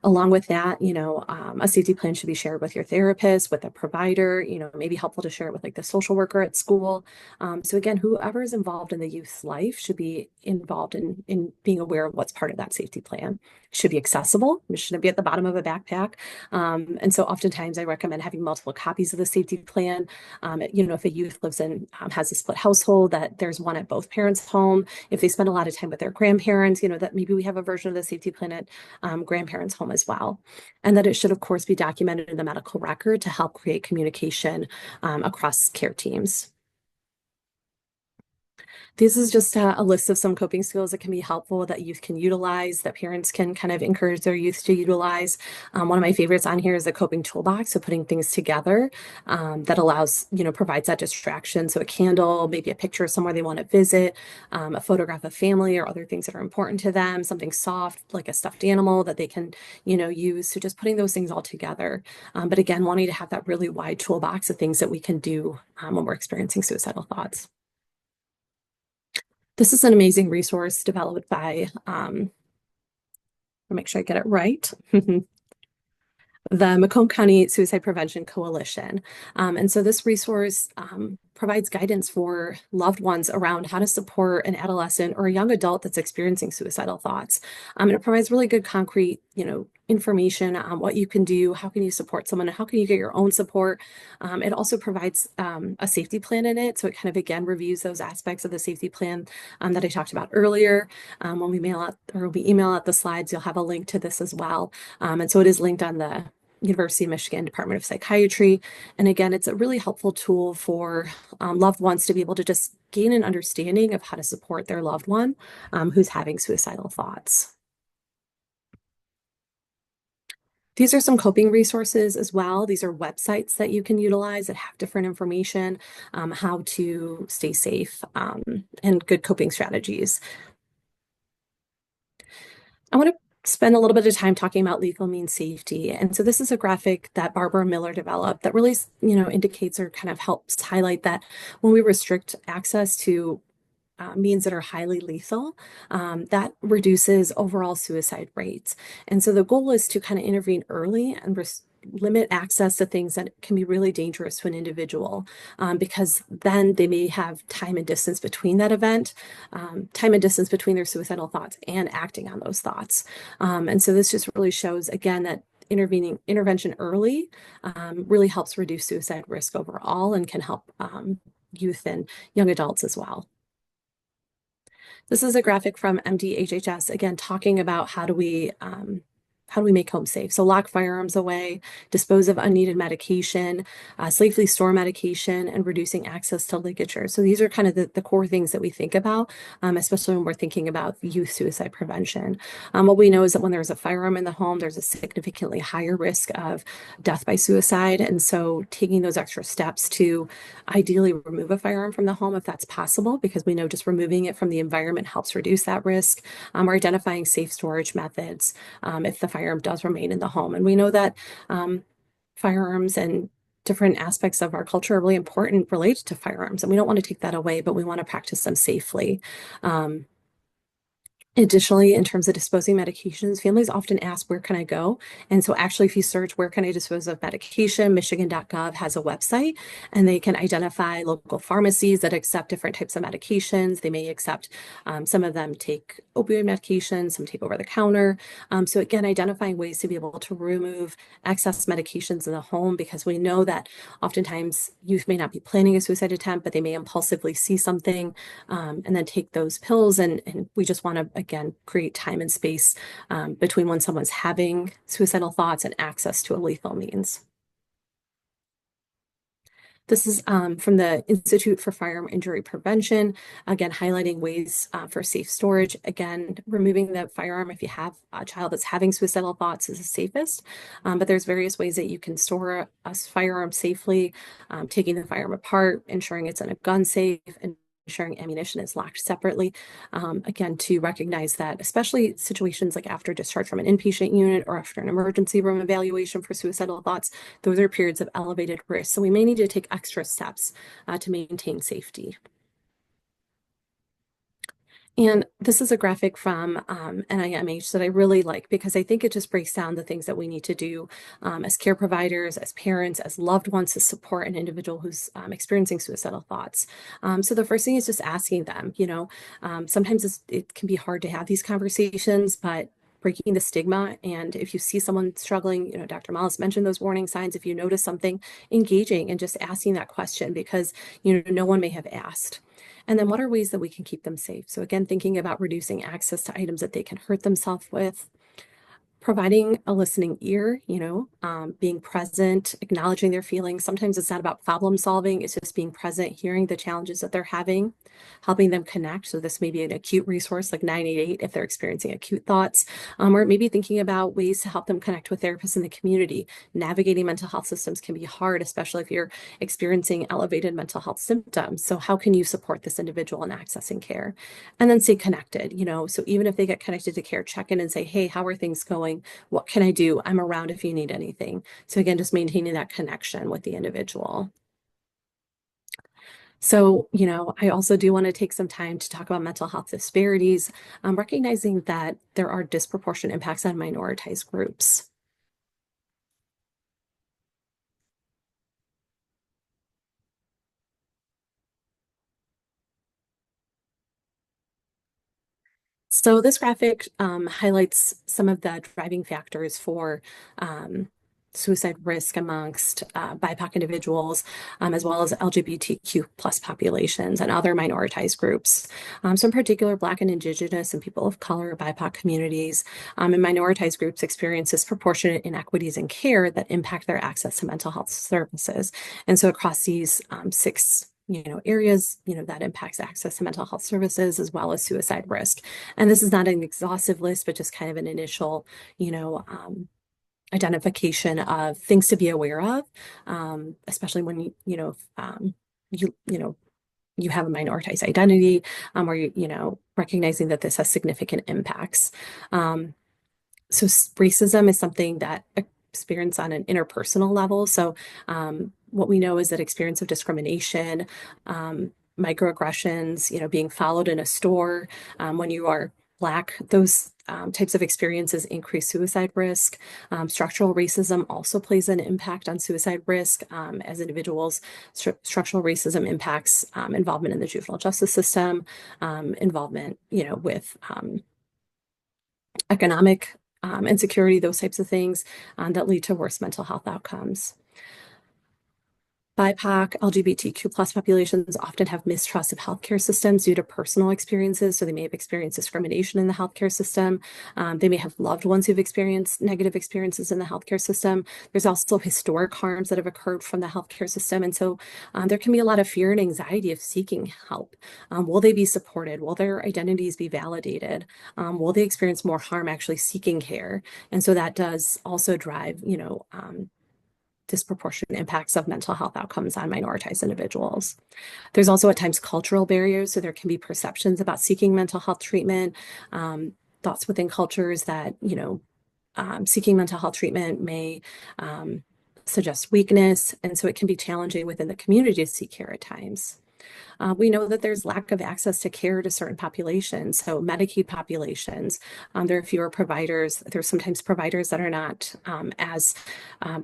Along with that, a safety plan should be shared with your therapist, with a provider, maybe helpful to share it with like the social worker at school. So again, whoever is involved in the youth's life should be involved in being aware of what's part of that safety plan. It should be accessible. It shouldn't be at the bottom of a backpack. And so oftentimes I recommend having multiple copies of the safety plan. If a youth has a split household, that there's one at both parents' home. If they spend a lot of time with their grandparents, that maybe we have a version of the safety plan at grandparents' home as well. And that it should, of course, be documented in the medical record to help create communication across care teams. This is just a list of some coping skills that can be helpful that youth can utilize, that parents can kind of encourage their youth to utilize. One of my favorites on here is the coping toolbox, so putting things together that allows, provides that distraction. So a candle, maybe a picture of somewhere they want to visit, a photograph of family or other things that are important to them, something soft like a stuffed animal that they can, use. So just putting those things all together. But again, wanting to have that really wide toolbox of things that we can do when we're experiencing suicidal thoughts. This is an amazing resource developed by, I'll make sure I get it right, the Macomb County Suicide Prevention Coalition. And so this resource provides guidance for loved ones around how to support an adolescent or a young adult that's experiencing suicidal thoughts. And it provides really good concrete, information on what you can do, how can you support someone, and how can you get your own support. It also provides a safety plan in it. So it kind of, again, reviews those aspects of the safety plan that I talked about earlier. When we mail out or we email out the slides, you'll have a link to this as well. And so it is linked on the University of Michigan Department of Psychiatry. And again, it's a really helpful tool for loved ones to be able to just gain an understanding of how to support their loved one who's having suicidal thoughts. These are some coping resources as well. These are websites that you can utilize that have different information, how to stay safe and good coping strategies. I want to spend a little bit of time talking about legal means safety. And so this is a graphic that Barbara Miller developed that really, indicates or kind of helps highlight that when we restrict access to means that are highly lethal, that reduces overall suicide rates. And so the goal is to kind of intervene early and limit access to things that can be really dangerous to an individual, because then they may have time and distance between that event, time and distance between their suicidal thoughts and acting on those thoughts. And so this just really shows again that intervention early really helps reduce suicide risk overall and can help youth and young adults as well. This is a graphic from MDHHS, again, talking about how do we make home safe? So lock firearms away, dispose of unneeded medication, safely store medication, and reducing access to ligature. So these are kind of the core things that we think about, especially when we're thinking about youth suicide prevention. What we know is that when there's a firearm in the home, there's a significantly higher risk of death by suicide. And so taking those extra steps to ideally remove a firearm from the home if that's possible, because we know just removing it from the environment helps reduce that risk, or identifying safe storage methods if the firearm does remain in the home. And we know that firearms and different aspects of our culture are really important related to firearms, and we don't want to take that away, but we want to practice them safely. Additionally, in terms of disposing medications, families often ask, where can I go? And so actually, if you search, where can I dispose of medication, Michigan.gov has a website, and they can identify local pharmacies that accept different types of medications. They may accept, some of them take opioid medications, some take over the counter. So again, identifying ways to be able to remove excess medications in the home, because we know that oftentimes youth may not be planning a suicide attempt, but they may impulsively see something and then take those pills. And we just want to, again, create time and space between when someone's having suicidal thoughts and access to a lethal means. This is from the Institute for Firearm Injury Prevention, again, highlighting ways for safe storage. Again, removing the firearm if you have a child that's having suicidal thoughts is the safest, but there's various ways that you can store a firearm safely, taking the firearm apart, ensuring it's in a gun safe, and ensuring ammunition is locked separately. Again, to recognize that, especially situations like after discharge from an inpatient unit or after an emergency room evaluation for suicidal thoughts, those are periods of elevated risk. So we may need to take extra steps to maintain safety. And this is a graphic from NIMH that I really like, because I think it just breaks down the things that we need to do as care providers, as parents, as loved ones to support an individual who's experiencing suicidal thoughts. So the first thing is just asking them, sometimes it can be hard to have these conversations, but breaking the stigma. And if you see someone struggling, Dr. Mallis mentioned those warning signs. If you notice something, engaging and just asking that question, because, no one may have asked. And then what are ways that we can keep them safe? So again, thinking about reducing access to items that they can hurt themselves with, providing a listening ear, being present, acknowledging their feelings. Sometimes it's not about problem solving, it's just being present, hearing the challenges that they're having, helping them connect. So this may be an acute resource like 988 if they're experiencing acute thoughts, or maybe thinking about ways to help them connect with therapists in the community. Navigating mental health systems can be hard, especially if you're experiencing elevated mental health symptoms. So how can you support this individual in accessing care? And then stay connected, so even if they get connected to care, check in and say, hey, how are things going? What can I do? I'm around if you need anything. So again, just maintaining that connection with the individual. So, I also do want to take some time to talk about mental health disparities, recognizing that there are disproportionate impacts on minoritized groups. So this graphic highlights some of the driving factors for suicide risk amongst BIPOC individuals, as well as LGBTQ plus populations and other minoritized groups. So in particular, Black and Indigenous and people of color, BIPOC communities, and minoritized groups experience disproportionate inequities in care that impact their access to mental health services. And so across these six areas, that impacts access to mental health services as well as suicide risk. And this is not an exhaustive list, but just kind of an initial, identification of things to be aware of, especially when you have a minoritized identity, or recognizing that this has significant impacts. So racism is something that experience on an interpersonal level. So what we know is that experience of discrimination, microaggressions, being followed in a store when you are Black, those types of experiences increase suicide risk. Structural racism also plays an impact on suicide risk as individuals. Structural racism impacts involvement in the juvenile justice system, involvement, with economic insecurity, those types of things that lead to worse mental health outcomes. BIPOC, LGBTQ plus populations often have mistrust of healthcare systems due to personal experiences. So they may have experienced discrimination in the healthcare system. They may have loved ones who've experienced negative experiences in the healthcare system. There's also historic harms that have occurred from the healthcare system. And so there can be a lot of fear and anxiety of seeking help. Will they be supported? Will their identities be validated? Will they experience more harm actually seeking care? And so that does also drive, disproportionate impacts of mental health outcomes on minoritized individuals. There's also at times cultural barriers, so there can be perceptions about seeking mental health treatment, thoughts within cultures that, seeking mental health treatment may suggest weakness, and so it can be challenging within the community to seek care at times. We know that there's lack of access to care to certain populations. So Medicaid populations, there are fewer providers. There's sometimes providers that are not as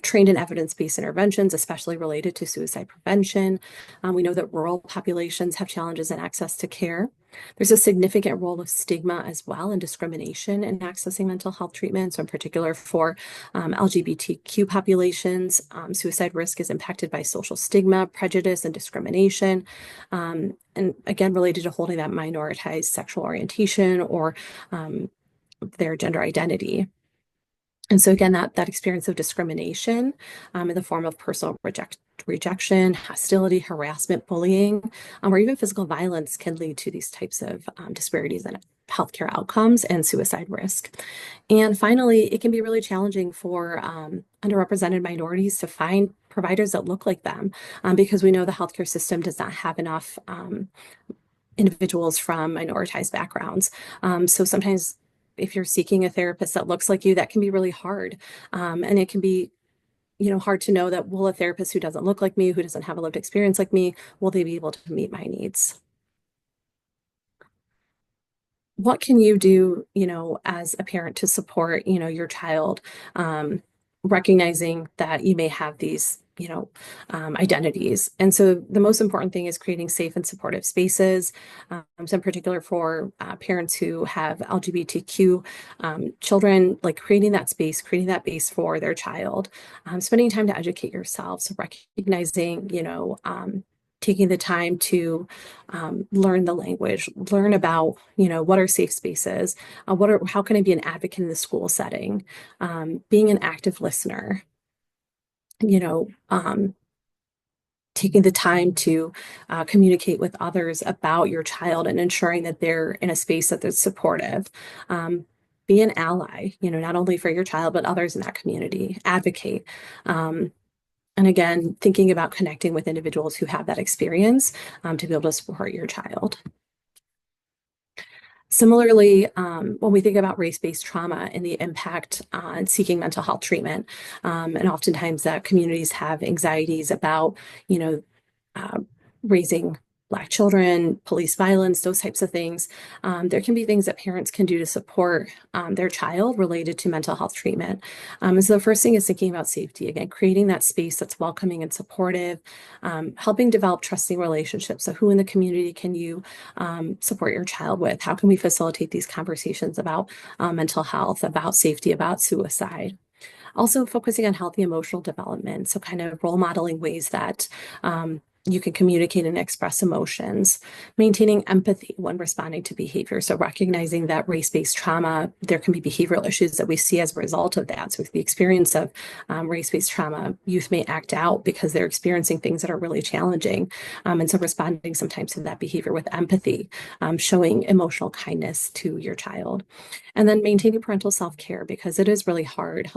trained in evidence-based interventions, especially related to suicide prevention. We know that rural populations have challenges in access to care. There's a significant role of stigma as well and discrimination in accessing mental health treatment. So in particular for LGBTQ populations, suicide risk is impacted by social stigma, prejudice, and discrimination. And again, related to holding that minoritized sexual orientation or their gender identity. And so again, that experience of discrimination in the form of personal rejection, hostility, harassment, bullying, or even physical violence can lead to these types of disparities in healthcare outcomes and suicide risk. And finally, it can be really challenging for underrepresented minorities to find providers that look like them because we know the healthcare system does not have enough individuals from minoritized backgrounds. So sometimes if you're seeking a therapist that looks like you, that can be really hard. And it can be, hard to know that will a therapist who doesn't look like me, who doesn't have a lived experience like me, will they be able to meet my needs? What can you do, as a parent to support, your child, recognizing that you may have these, identities. And so the most important thing is creating safe and supportive spaces. So in particular for parents who have LGBTQ children, like creating that space, creating that base for their child, spending time to educate yourself. So recognizing, taking the time to learn the language, learn about, what are safe spaces, how can I be an advocate in the school setting, being an active listener, taking the time to communicate with others about your child and ensuring that they're in a space that's supportive. Be an ally, not only for your child, but others in that community, advocate. And again, thinking about connecting with individuals who have that experience to be able to support your child. Similarly, when we think about race-based trauma and the impact on seeking mental health treatment, and oftentimes that communities have anxieties about, raising Black children, police violence, those types of things. There can be things that parents can do to support their child related to mental health treatment. And so the first thing is thinking about safety. Again, creating that space that's welcoming and supportive, helping develop trusting relationships. So who in the community can you support your child with? How can we facilitate these conversations about mental health, about safety, about suicide? Also focusing on healthy emotional development. So kind of role modeling ways that you can communicate and express emotions, maintaining empathy when responding to behavior. So recognizing that race-based trauma, there can be behavioral issues that we see as a result of that. So with the experience of race-based trauma, youth may act out because they're experiencing things that are really challenging. And so responding sometimes to that behavior with empathy, showing emotional kindness to your child. And then maintaining parental self-care because it is really hard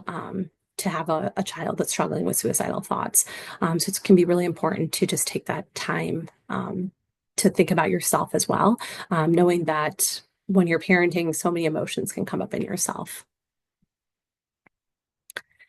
to have a child that's struggling with suicidal thoughts. So it can be really important to just take that time to think about yourself as well, knowing that when you're parenting, so many emotions can come up in yourself.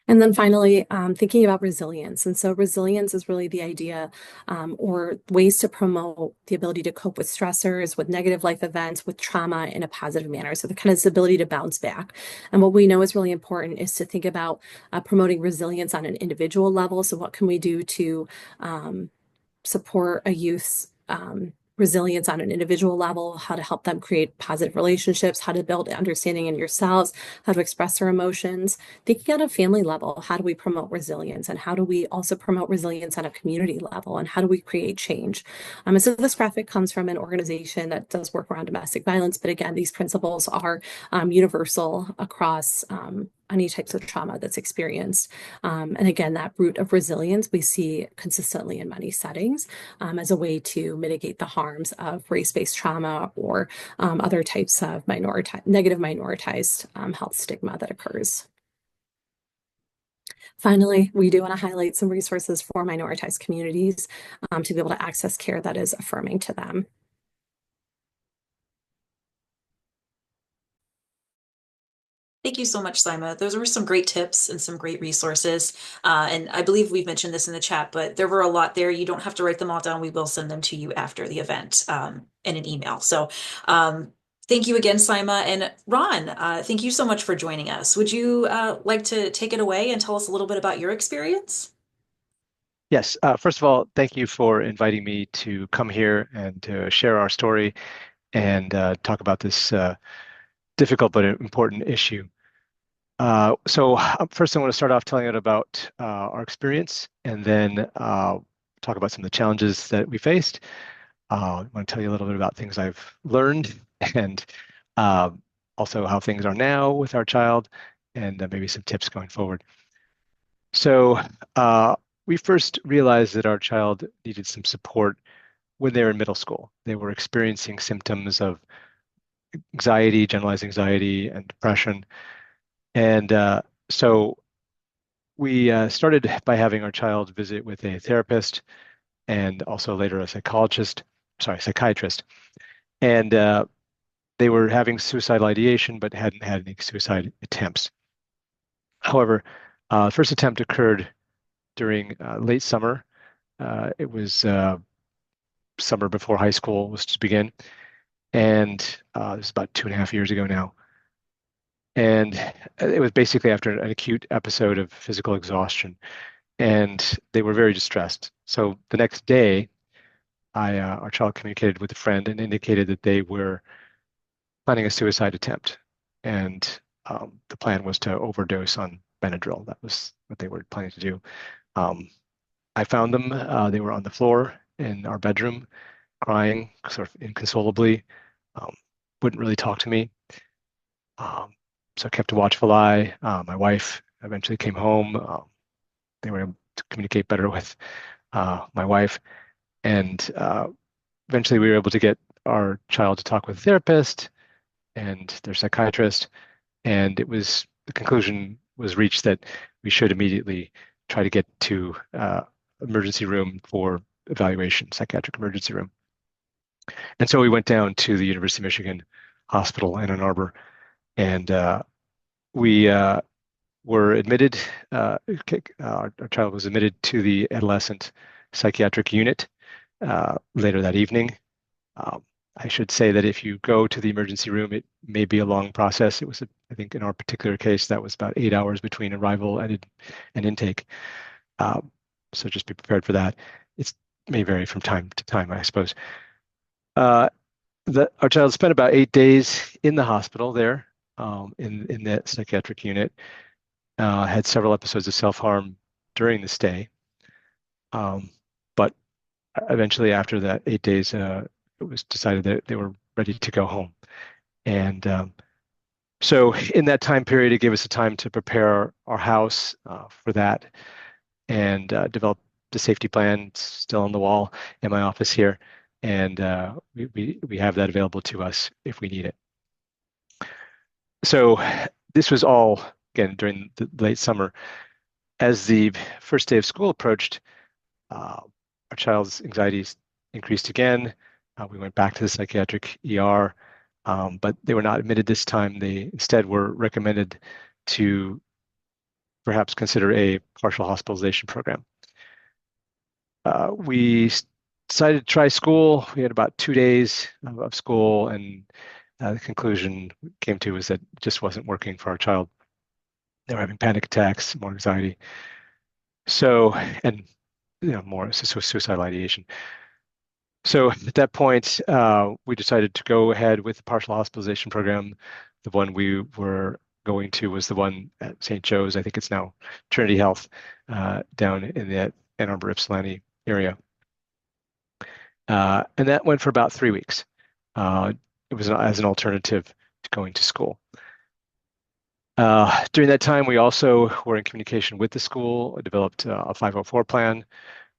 And then finally, thinking about resilience. And so resilience is really the idea or ways to promote the ability to cope with stressors, with negative life events, with trauma in a positive manner. So the kind of ability to bounce back. And what we know is really important is to think about promoting resilience on an individual level. So what can we do to support a youth's resilience on an individual level, how to help them create positive relationships, how to build understanding in yourselves, how to express their emotions. Thinking at a family level, how do we promote resilience? And how do we also promote resilience on a community level? And how do we create change? And so this graphic comes from an organization that does work around domestic violence. But again, these principles are universal across any types of trauma that's experienced. And again, that root of resilience we see consistently in many settings as a way to mitigate the harms of race-based trauma or other types of negative minoritized health stigma that occurs. Finally, we do want to highlight some resources for minoritized communities to be able to access care that is affirming to them. Thank you so much, Sima. Those were some great tips and some great resources. And I believe we've mentioned this in the chat, but there were a lot there. You don't have to write them all down. We will send them to you after the event in an email. So thank you again, Sima. And Ron, thank you so much for joining us. Would you like to take it away and tell us a little bit about your experience? Yes. First of all, thank you for inviting me to come here and to share our story and talk about this difficult but important issue. First, I want to start off telling you about our experience and then talk about some of the challenges that we faced. I want to tell you a little bit about things I've learned and also how things are now with our child and maybe some tips going forward. So we first realized that our child needed some support when they were in middle school. They were experiencing symptoms of anxiety, generalized anxiety, and depression. And so we started by having our child visit with a therapist and also later a psychiatrist. And they were having suicidal ideation, but hadn't had any suicide attempts. However, the first attempt occurred during late summer. It was summer before high school was to begin. And this is about 2.5 years ago now. And it was basically after an acute episode of physical exhaustion. And they were very distressed. So the next day, our child communicated with a friend and indicated that they were planning a suicide attempt. And the plan was to overdose on Benadryl. That was what they were planning to do. I found them. They were on the floor in our bedroom, crying sort of inconsolably, wouldn't really talk to me. So I kept a watchful eye. My wife eventually came home. They were able to communicate better with my wife. And eventually we were able to get our child to talk with a therapist and their psychiatrist. And the conclusion was reached that we should immediately try to get to emergency room for evaluation, psychiatric emergency room. And so we went down to the University of Michigan Hospital in Ann Arbor, and we were admitted. Our child was admitted to the adolescent psychiatric unit later that evening. I should say that if you go to the emergency room, it may be a long process. It was, I think, in our particular case, that was about 8 hours between arrival and intake. So just be prepared for that. It may vary from time to time, I suppose. Our child spent about 8 days in the hospital there, in that psychiatric unit. Had several episodes of self-harm during the stay. But eventually, after that 8 days, it was decided that they were ready to go home. And so in that time period, it gave us a time to prepare our house for that and develop the safety plan. It's still on the wall in my office here. And we have that available to us if we need it. So this was all, again, during the late summer. As the first day of school approached, our child's anxieties increased again. We went back to the psychiatric ER, but they were not admitted this time. They instead were recommended to perhaps consider a partial hospitalization program. We decided to try school. We had about 2 days of school, and the conclusion we came to was that it just wasn't working for our child. They were having panic attacks, more anxiety. So, and more suicidal ideation. So at that point, we decided to go ahead with the partial hospitalization program. The one we were going to was the one at St. Joe's. I think it's now Trinity Health, down in the Ann Arbor, Ypsilanti area. And that went for about 3 weeks. It was as an alternative to going to school. During that time, we also were in communication with the school, developed a 504 plan,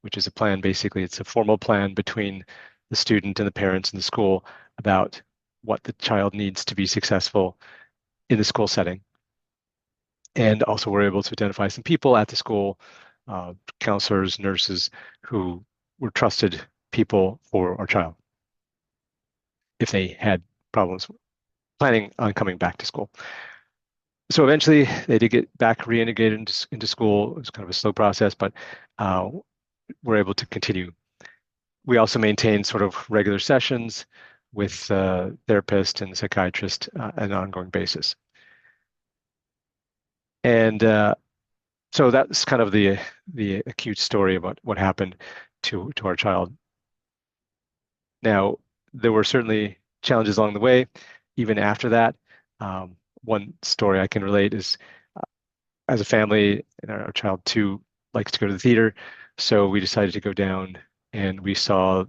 which is a plan, basically, it's a formal plan between the student and the parents and the school about what the child needs to be successful in the school setting. And also we're able to identify some people at the school, counselors, nurses, who were trusted people for our child if they had problems planning on coming back to school. So eventually they did get back reintegrated into school. It was kind of a slow process, but we're able to continue. We also maintain sort of regular sessions with therapist and psychiatrist on an ongoing basis. And so that's kind of the acute story about what happened to our child. Now, there were certainly challenges along the way, even after that. One story I can relate is as a family, and our child too likes to go to the theater, so we decided to go down and we saw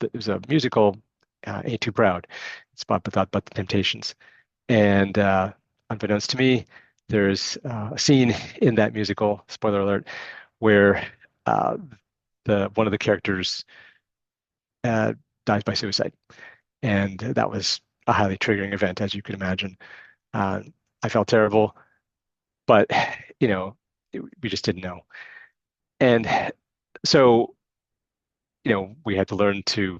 it was a musical, Ain't Too Proud. It's about the Temptations. And unbeknownst to me, there's a scene in that musical, spoiler alert, where one of the characters dies by suicide. And that was a highly triggering event, as you could imagine. I felt terrible, but we just didn't know. And so, we had to learn to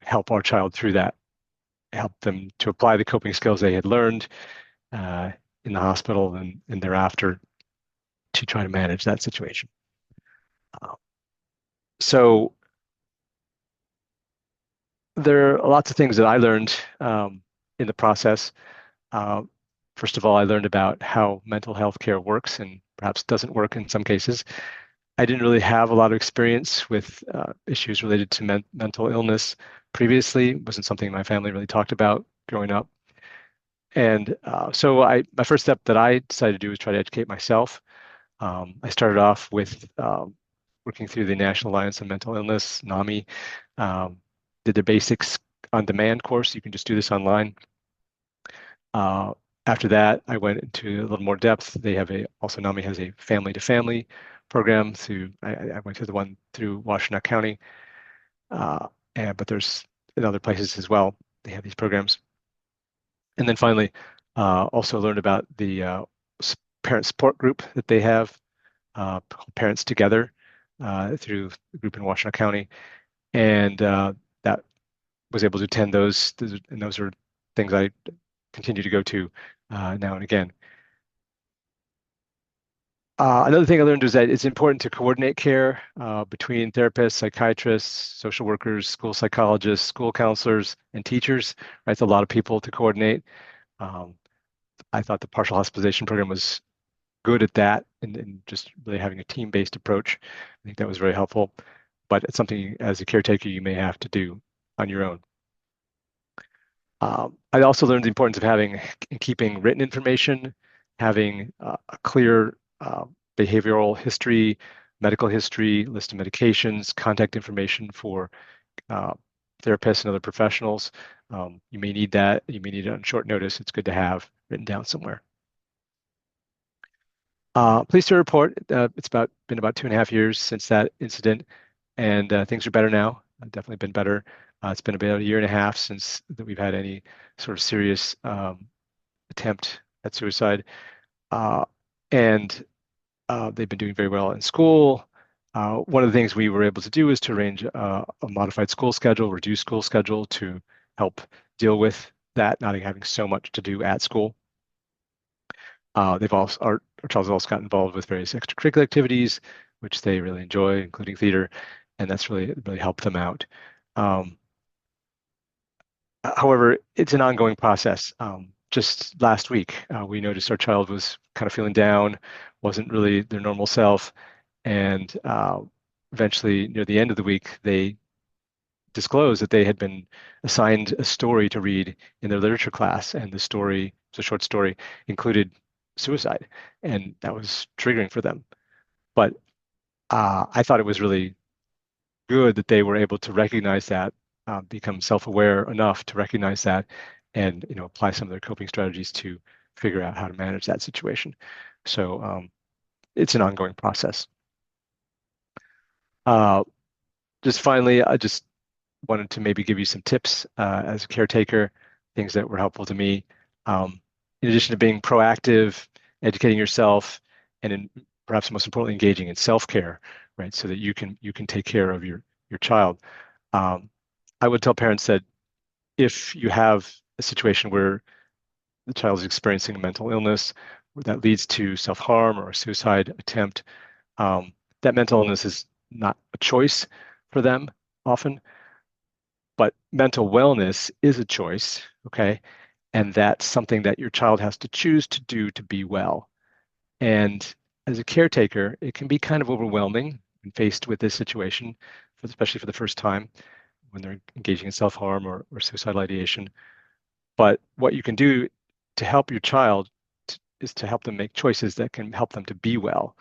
help our child through that, help them to apply the coping skills they had learned in the hospital and thereafter to try to manage that situation. So there are lots of things that I learned in the process. First of all, I learned about how mental health care works and perhaps doesn't work in some cases. I didn't really have a lot of experience with issues related to mental illness previously. It wasn't something my family really talked about growing up. And so my first step that I decided to do was try to educate myself. I started off with working through the National Alliance on Mental Illness, NAMI, did the basics on demand course. You can just do this online. After that, I went into a little more depth. Also NAMI has a family-to-family program I went to the one through Washtenaw County, but there's in other places as well, they have these programs. And then finally, also learned about the parent support group that they have, Parents Together, through the group in Washtenaw County. And that was able to attend those, and those are things I continue to go to now and again. Another thing I learned is that it's important to coordinate care between therapists, psychiatrists, social workers, school psychologists, school counselors, and teachers. Right, it's a lot of people to coordinate. I thought the partial hospitalization program was good at that and just really having a team-based approach. I think that was very helpful, but it's something as a caretaker you may have to do on your own. I also learned the importance of having and keeping written information, having a clear behavioral history, medical history, list of medications, contact information for therapists and other professionals. You may need that. You may need it on short notice. It's good to have written down somewhere. Pleased to report it's been about 2.5 years since that incident, and things are better now. Definitely been better. It's been about 1.5 years since that we've had any sort of serious attempt at suicide, and they've been doing very well in school. One of the things we were able to do is to arrange a modified school schedule, reduced school schedule to help deal with that, not having so much to do at school. They've also our child's also got involved with various extracurricular activities, which they really enjoy, including theater, and that's really helped them out. However, it's an ongoing process. Just last week, we noticed our child was kind of feeling down, wasn't really their normal self, and eventually, near the end of the week, they disclosed that they had been assigned a story to read in their literature class, and the story, it's a short story, included suicide, and that was triggering for them. But I thought it was really good that they were able to recognize that, become self-aware enough to recognize that, and apply some of their coping strategies to figure out how to manage that situation. So it's an ongoing process. Just finally, I just wanted to maybe give you some tips as a caretaker, things that were helpful to me. In addition to being proactive, educating yourself, and perhaps most importantly, engaging in self-care, right? So that you can take care of your child. I would tell parents that if you have a situation where the child is experiencing a mental illness that leads to self-harm or a suicide attempt, that mental illness is not a choice for them often, but mental wellness is a choice, okay? And that's something that your child has to choose to do to be well. And as a caretaker, it can be kind of overwhelming when faced with this situation, especially for the first time when they're engaging in self-harm or suicidal ideation. But what you can do to help your child is to help them make choices that can help them to be well.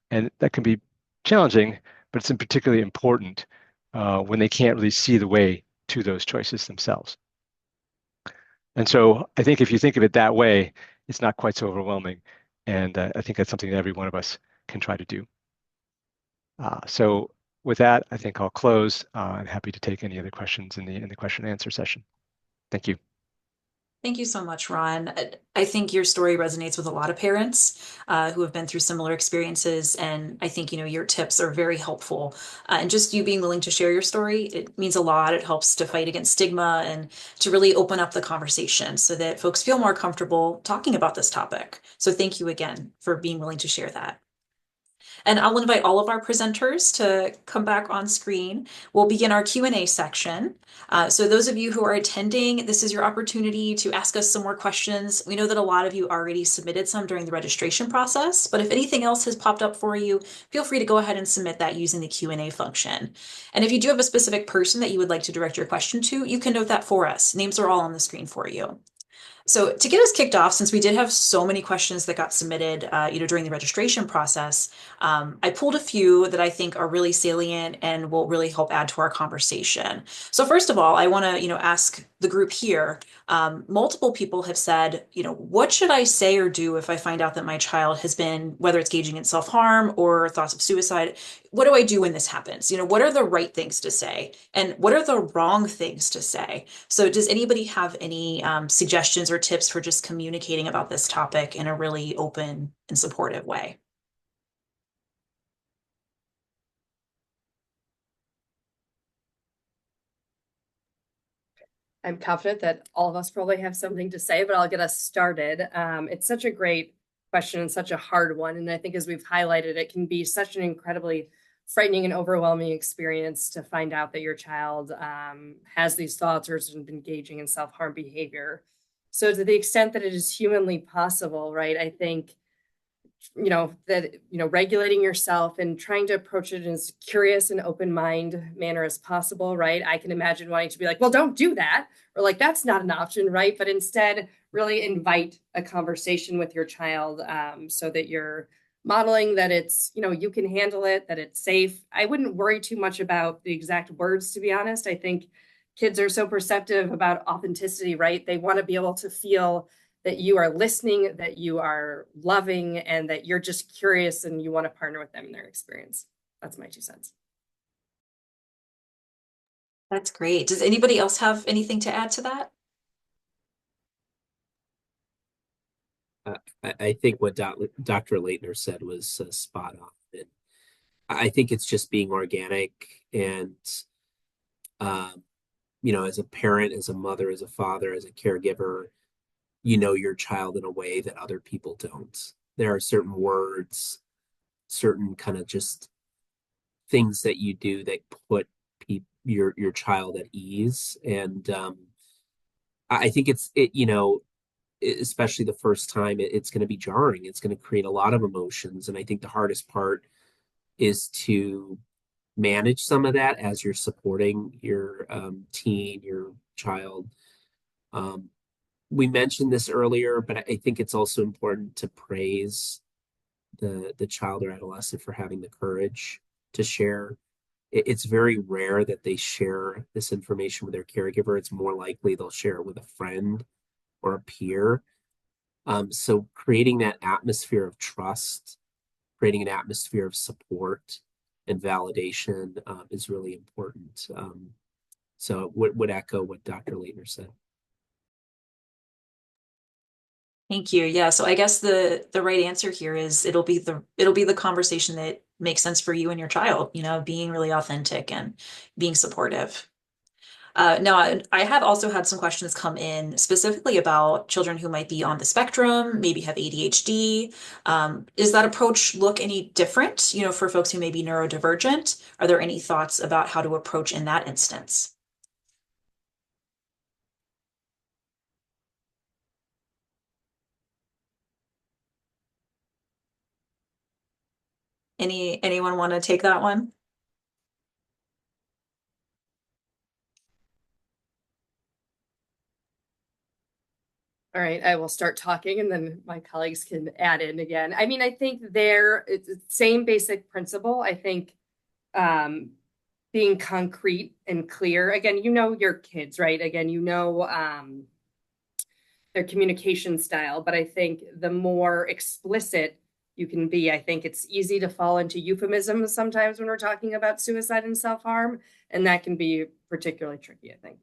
And that can be challenging, but it's particularly important when they can't really see the way to those choices themselves. And so I think if you think of it that way, it's not quite so overwhelming. And I think that's something that every one of us can try to do. So with that, I think I'll close. I'm happy to take any other questions in the question and answer session. Thank you. Thank you so much, Ron. I think your story resonates with a lot of parents who have been through similar experiences, and I think your tips are very helpful. And just you being willing to share your story, it means a lot. It helps to fight against stigma and to really open up the conversation so that folks feel more comfortable talking about this topic. So thank you again for being willing to share that. And I'll invite all of our presenters to come back on screen. We'll begin our Q&A section. So those of you who are attending, this is your opportunity to ask us some more questions. We know that a lot of you already submitted some during the registration process, but if anything else has popped up for you, feel free to go ahead and submit that using the Q&A function. And if you do have a specific person that you would like to direct your question to, you can note that for us. Names are all on the screen for you. So to get us kicked off, since we did have so many questions that got submitted, during the registration process, I pulled a few that I think are really salient and will really help add to our conversation. So first of all, I want to, ask the group here. Multiple people have said, what should I say or do if I find out that my child has been, whether it's engaging in self-harm or thoughts of suicide? What do I do when this happens? What are the right things to say? And what are the wrong things to say? So does anybody have any suggestions or tips for just communicating about this topic in a really open and supportive way? I'm confident that all of us probably have something to say, but I'll get us started. It's such a great question and such a hard one. And I think as we've highlighted, it can be such an incredibly frightening and overwhelming experience to find out that your child has these thoughts or is engaging in self-harm behavior. So to the extent that it is humanly possible, right, I think regulating yourself and trying to approach it in as curious and open mind manner as possible, right? I can imagine wanting to be like, well, don't do that, or like, that's not an option, right? But instead, really invite a conversation with your child so that you're modeling that it's, you can handle it, that it's safe. I wouldn't worry too much about the exact words, to be honest. I think kids are so perceptive about authenticity, right? They want to be able to feel that you are listening, that you are loving, and that you're just curious and you want to partner with them in their experience. That's my 2 cents. That's great. Does anybody else have anything to add to that? I think what Dr. Leitner said was spot on. And I think it's just being organic and, as a parent, as a mother, as a father, as a caregiver, you know your child in a way that other people don't. there are certain words, certain kind of just things that you do that put your child at ease. And I think especially the first time, it's going to be jarring. It's going to create a lot of emotions. And I think the hardest part is to manage some of that as you're supporting your teen, your child. Um, we mentioned this earlier, but I think it's also important to praise the child or adolescent for having the courage to share. It's very rare that they share this information with their caregiver. It's more likely they'll share it with a friend or a peer. So creating that atmosphere of trust, creating an atmosphere of support and validation is really important. So would echo what Dr. Leitner said. Thank you. Yeah, so I guess the right answer here is it'll be the conversation that makes sense for you and your child, being really authentic and being supportive. Now, I have also had some questions come in specifically about children who might be on the spectrum, maybe have ADHD. Does that approach look any different, for folks who may be neurodivergent? Are there any thoughts about how to approach in that instance? Anyone want to take that one? All right, I will start talking and then my colleagues can add in again. I mean, I think it's the same basic principle. I think being concrete and clear. Again, your kids, right? Again, their communication style, but I think the more explicit you can be, I think it's easy to fall into euphemisms sometimes when we're talking about suicide and self-harm, and that can be particularly tricky, I think.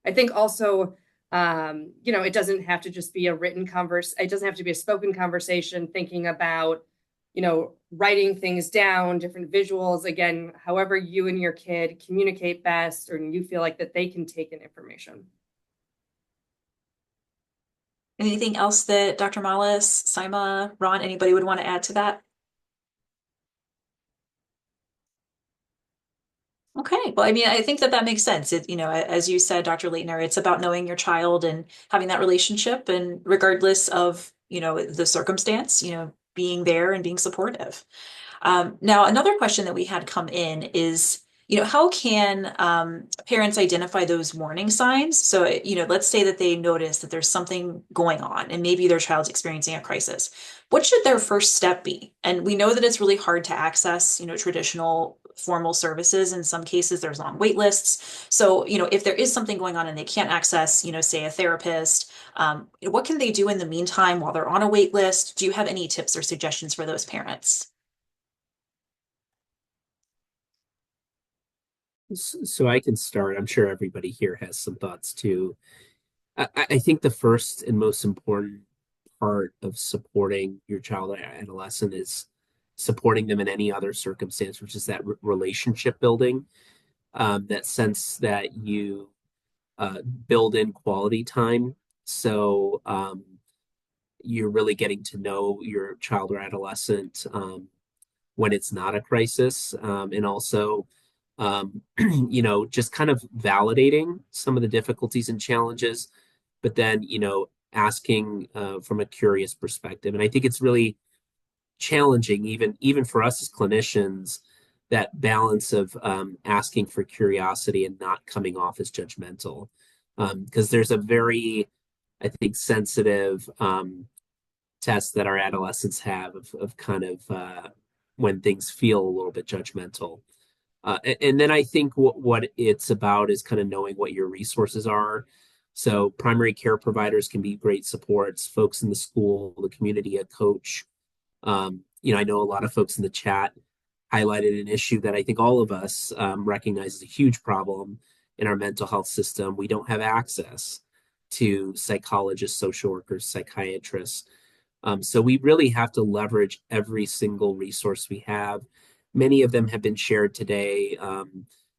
I think also, it doesn't have to just be a it doesn't have to be a spoken conversation, thinking about, writing things down, different visuals, again, however you and your kid communicate best, or you feel like that they can take in information. Anything else that Dr. Mallis, Saima, Ron, anybody would want to add to that? Okay, well, I mean, I think that makes sense. As you said, Dr. Leitner, it's about knowing your child and having that relationship, and regardless of, the circumstance, being there and being supportive. Now, another question that we had come in is, how can parents identify those warning signs? So, let's say that they notice that there's something going on and maybe their child's experiencing a crisis. What should their first step be? And we know that it's really hard to access, traditional formal services. In some cases, there's long wait lists. So, if there is something going on and they can't access, say a therapist, what can they do in the meantime while they're on a wait list? Do you have any tips or suggestions for those parents? So I can start. I'm sure everybody here has some thoughts too. I think the first and most important part of supporting your child or adolescent is supporting them in any other circumstance, which is that relationship building, that sense that you build in quality time. So you're really getting to know your child or adolescent when it's not a crisis, and also just kind of validating some of the difficulties and challenges, but then, asking from a curious perspective. And I think it's really challenging, even for us as clinicians, that balance of asking for curiosity and not coming off as judgmental. Because there's a very, I think, sensitive test that our adolescents have of kind of when things feel a little bit judgmental. And then I think what it's about is kind of knowing what your resources are. So primary care providers can be great supports, folks in the school, the community, a coach. I know a lot of folks in the chat highlighted an issue that I think all of us recognize as a huge problem in our mental health system. We don't have access to psychologists, social workers, psychiatrists. So we really have to leverage every single resource we have. Many of them have been shared today.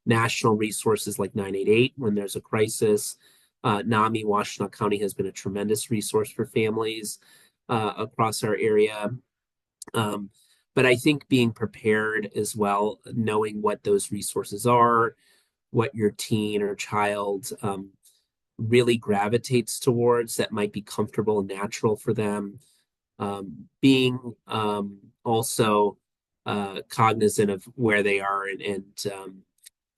National resources like 988 when there's a crisis. NAMI, Washtenaw County, has been a tremendous resource for families. across our area. Um, but I think being prepared as well, knowing what those resources are, what your teen or child really gravitates towards that might be comfortable and natural for them. Being also cognizant of where they are and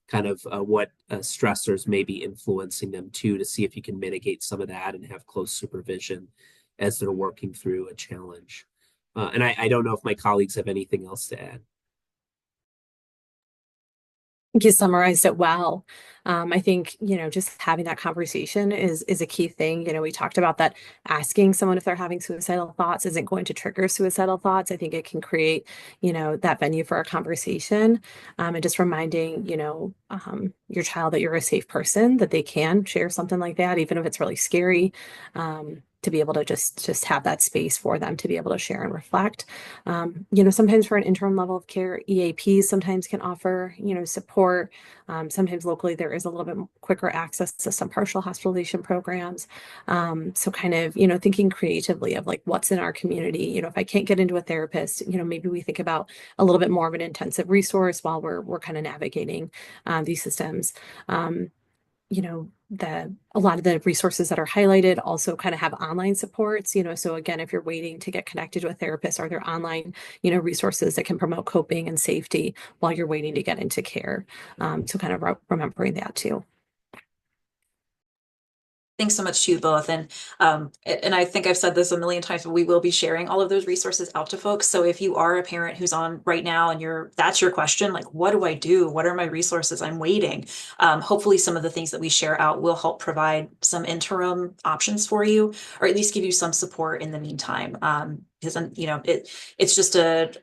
kind of what stressors may be influencing them too, to see if you can mitigate some of that and have close supervision as they're working through a challenge. And I don't know if my colleagues have anything else to add. You summarized it well. I think, just having that conversation is a key thing. We talked about that asking someone if they're having suicidal thoughts isn't going to trigger suicidal thoughts. I think it can create, that venue for a conversation. And just reminding, your child that you're a safe person, that they can share something like that, even if it's really scary. To be able to just have that space for them to be able to share and reflect. Sometimes for an interim level of care, EAPs sometimes can offer, support. Sometimes locally there is a little bit quicker access to some partial hospitalization programs. So kind of, thinking creatively of like what's in our community. If I can't get into a therapist, maybe we think about a little bit more of an intensive resource while we're kind of navigating these systems. The a lot of the resources that are highlighted also kind of have online supports, so again, if you're waiting to get connected to a therapist, are there online, resources that can promote coping and safety while you're waiting to get into care? So kind of remembering that too. Thanks so much to you both. And I think I've said this a million times, but we will be sharing all of those resources out to folks. So if you are a parent who's on right now and that's your question, like, what do I do? What are my resources? I'm waiting. Hopefully some of the things that we share out will help provide some interim options for you, or at least give you some support in the meantime. Because it's just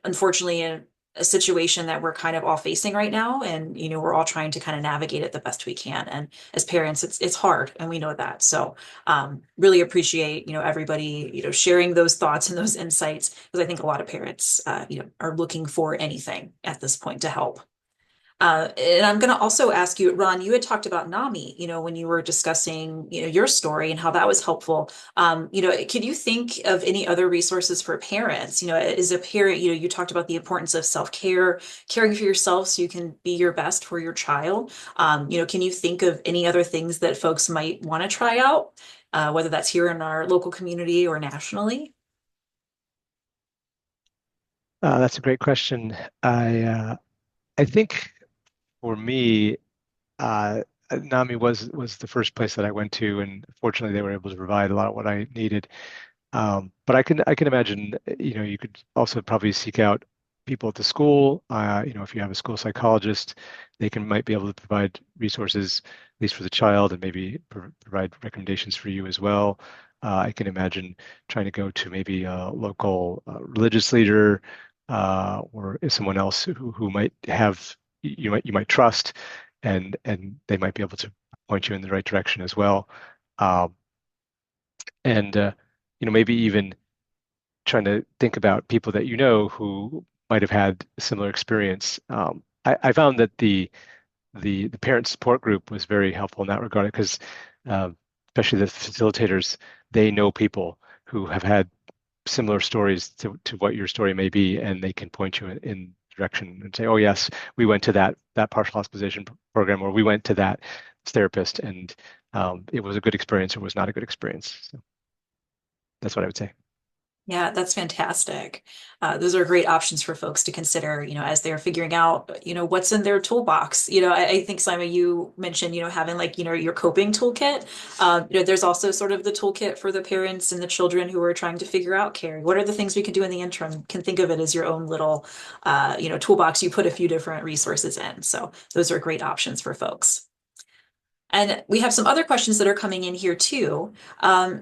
unfortunately a situation that we're kind of all facing right now, and we're all trying to kind of navigate it the best we can. And as parents, it's hard, and we know that. So really appreciate everybody sharing those thoughts and those insights, because I think a lot of parents are looking for anything at this point to help. And I'm going to also ask you, Ron, you had talked about NAMI, when you were discussing, your story and how that was helpful. Can you think of any other resources for parents? As a parent, you talked about the importance of self-care, caring for yourself so you can be your best for your child. Can you think of any other things that folks might want to try out, whether that's here in our local community or nationally? That's a great question. I think for me, uh, NAMI was the first place that I went to, and fortunately, they were able to provide a lot of what I needed. But I can imagine, you could also probably seek out people at the school. If you have a school psychologist, they might be able to provide resources, at least for the child, and maybe provide recommendations for you as well. I can imagine trying to go to maybe a local religious leader, or someone else who might have you might trust, and they might be able to point you in the right direction as well. Um, and maybe even trying to think about people that who might have had a similar experience. I found that the parent support group was very helpful in that regard, because especially the facilitators, they know people who have had similar stories to what your story may be, and they can point you in direction and say, oh yes, we went to that partial hospitalization program, or we went to that therapist, and it was a good experience or was not a good experience. So that's what I would say. Yeah, that's fantastic. Those are great options for folks to consider, as they're figuring out, what's in their toolbox. I think Simon, you mentioned, having like, your coping toolkit. There's also sort of the toolkit for the parents and the children who are trying to figure out care. What are the things we can do in the interim? Can think of it as your own little, toolbox. You put a few different resources in. So those are great options for folks. And we have some other questions that are coming in here too.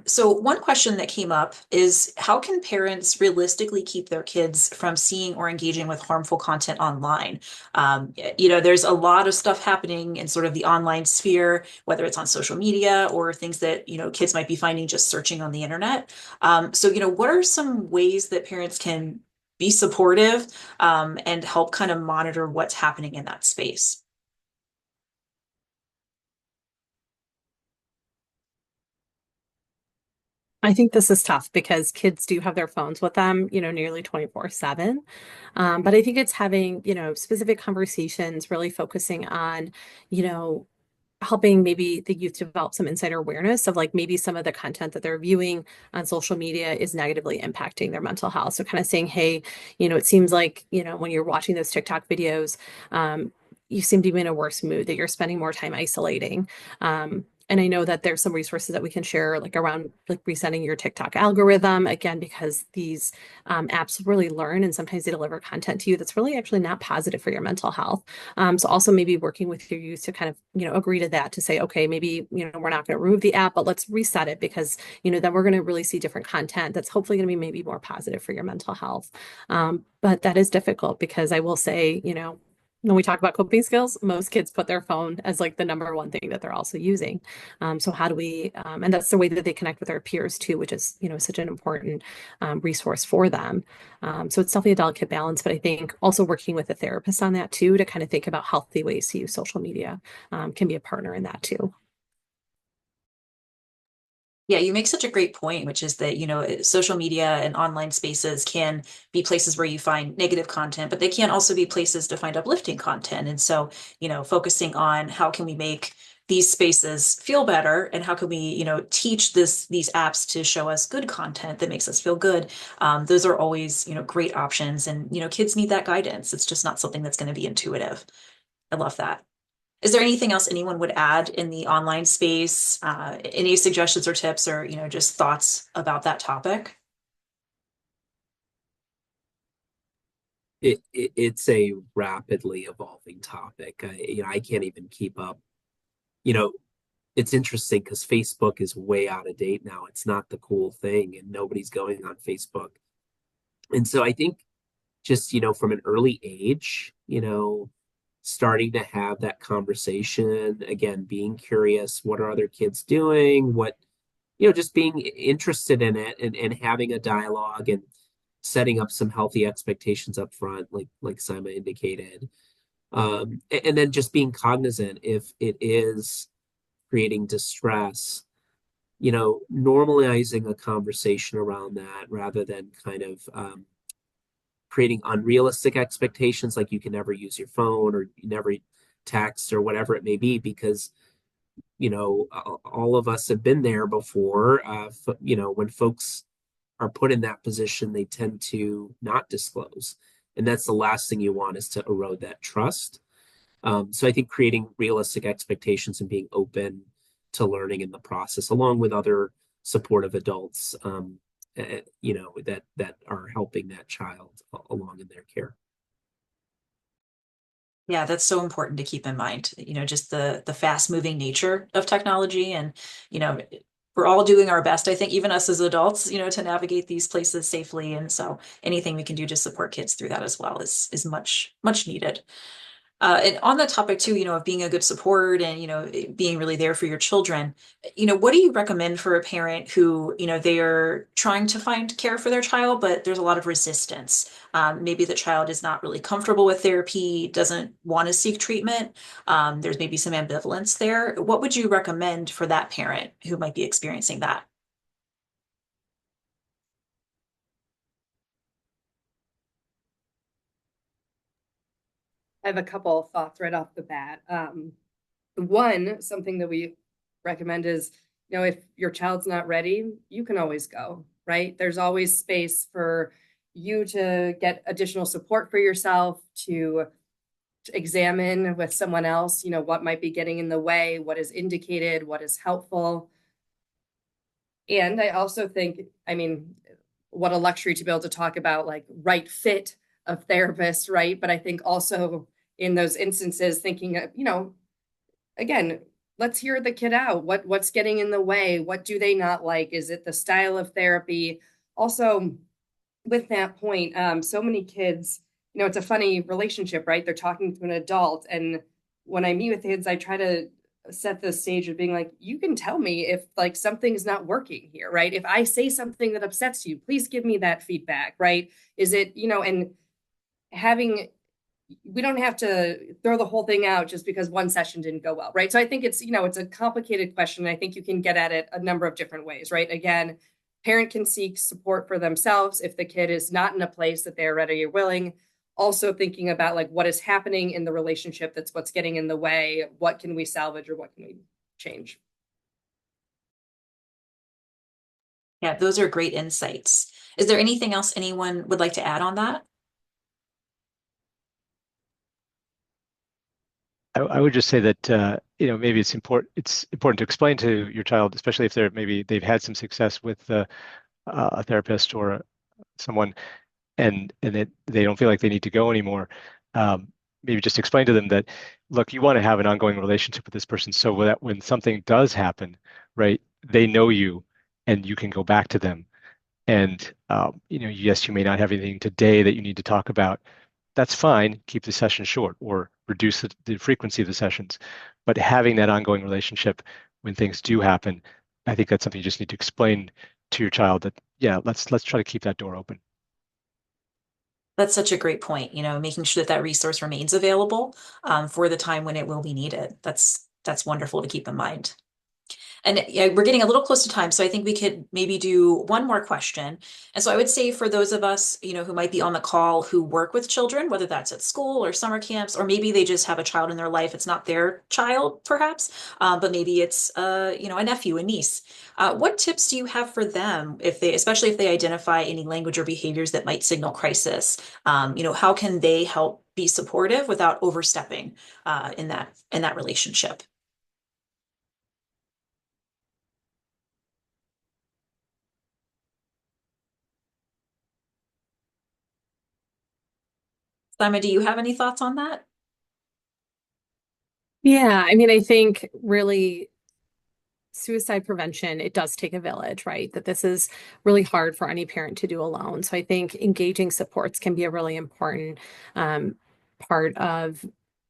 So one question that came up is, how can parents realistically keep their kids from seeing or engaging with harmful content online? There's a lot of stuff happening in sort of the online sphere, whether it's on social media or things that, kids might be finding just searching on the internet. So what are some ways that parents can be supportive, and help kind of monitor what's happening in that space? I think this is tough because kids do have their phones with them, nearly 24/7. But I think it's having, specific conversations, really focusing on, you know, helping maybe the youth develop some insider awareness of like maybe some of the content that they're viewing on social media is negatively impacting their mental health. So kind of saying, hey, it seems like, when you're watching those TikTok videos, you seem to be in a worse mood, that you're spending more time isolating. And I know that there's some resources that we can share, like around like resetting your TikTok algorithm, again, because these apps really learn and sometimes they deliver content to you that's really actually not positive for your mental health. So also maybe working with your youth to kind of, agree to that, to say, okay, maybe, we're not going to remove the app, but let's reset it because, then we're going to really see different content that's hopefully going to be maybe more positive for your mental health. But that is difficult because I will say, when we talk about coping skills, most kids put their phone as like the number one thing that they're also using. So how do we, and that's the way that they connect with their peers too, which is, such an important resource for them. So it's definitely a delicate balance, but I think also working with a therapist on that too, to kind of think about healthy ways to use social media can be a partner in that too. Yeah, you make such a great point, which is that, social media and online spaces can be places where you find negative content, but they can also be places to find uplifting content. And so, focusing on how can we make these spaces feel better and how can we, teach these apps to show us good content that makes us feel good. Those are always, great options. And, kids need that guidance. It's just not something that's going to be intuitive. I love that. Is there anything else anyone would add in the online space? Any suggestions or tips or, just thoughts about that topic? It's a rapidly evolving topic. I can't even keep up. You know, it's interesting because Facebook is way out of date now. It's not the cool thing, and nobody's going on Facebook. And so I think just, from an early age, starting to have that conversation, again, being curious, what are other kids doing? Just being interested in it and having a dialogue and setting up some healthy expectations up front, like Simon indicated. And then just being cognizant if it is creating distress, normalizing a conversation around that rather than kind of creating unrealistic expectations, like you can never use your phone or you never text or whatever it may be, because all of us have been there before. When folks are put in that position, they tend to not disclose, and that's the last thing you want, is to erode that trust. So I think creating realistic expectations and being open to learning in the process, along with other supportive adults, that are helping that child along in their care. Yeah, that's so important to keep in mind, just the fast moving nature of technology and, you know, we're all doing our best, I think, even us as adults, to navigate these places safely. And so anything we can do to support kids through that as well is much, much needed. And on that topic too, of being a good support and, being really there for your children, what do you recommend for a parent who, they are trying to find care for their child, but there's a lot of resistance. Maybe the child is not really comfortable with therapy, doesn't want to seek treatment. There's maybe some ambivalence there. What would you recommend for that parent who might be experiencing that? I have a couple of thoughts right off the bat. One, something that we recommend is, if your child's not ready, you can always go, right? There's always space for you to get additional support for yourself, to examine with someone else, what might be getting in the way, what is indicated, what is helpful. And I also think, I mean, what a luxury to be able to talk about like right fit of therapists, right? But I think also in those instances, thinking, again, let's hear the kid out. What's getting in the way? What do they not like? Is it the style of therapy? Also, with that point, so many kids, it's a funny relationship, right? They're talking to an adult, and when I meet with kids, I try to set the stage of being like, you can tell me if like something's not working here, right? If I say something that upsets you, please give me that feedback, right? Is it, and having, we don't have to throw the whole thing out just because one session didn't go well, right? So I think it's, it's a complicated question. I think you can get at it a number of different ways, right? Again, Parent can seek support for themselves if the kid is not in a place that they're ready or willing. Also thinking about like what is happening in the relationship, that's what's getting in the way. What can we salvage or what can we change? Yeah, those are great insights. Is there anything else anyone would like to add on that? I would just say that maybe it's important to explain to your child, especially if maybe they've had some success with a therapist or someone, and they don't feel like they need to go anymore. Um, Maybe just explain to them that, look, you want to have an ongoing relationship with this person so that when something does happen, right, they know you and you can go back to them. And yes, you may not have anything today that you need to talk about. That's fine. Keep the session short or reduce the frequency of the sessions. But having that ongoing relationship when things do happen, I think that's something you just need to explain to your child that, yeah, let's try to keep that door open. That's such a great point, making sure that that resource remains available for the time when it will be needed. That's wonderful to keep in mind. And yeah, we're getting a little close to time, so I think we could maybe do one more question. And so I would say for those of us, who might be on the call who work with children, whether that's at school or summer camps, or maybe they just have a child in their life, it's not their child, perhaps, but maybe it's a nephew, a niece. What tips do you have for them especially if they identify any language or behaviors that might signal crisis? How can they help be supportive without overstepping in that relationship? Simon, do you have any thoughts on that? Yeah, I mean, I think really suicide prevention, it does take a village, right? That this is really hard for any parent to do alone. So I think engaging supports can be a really important um, part of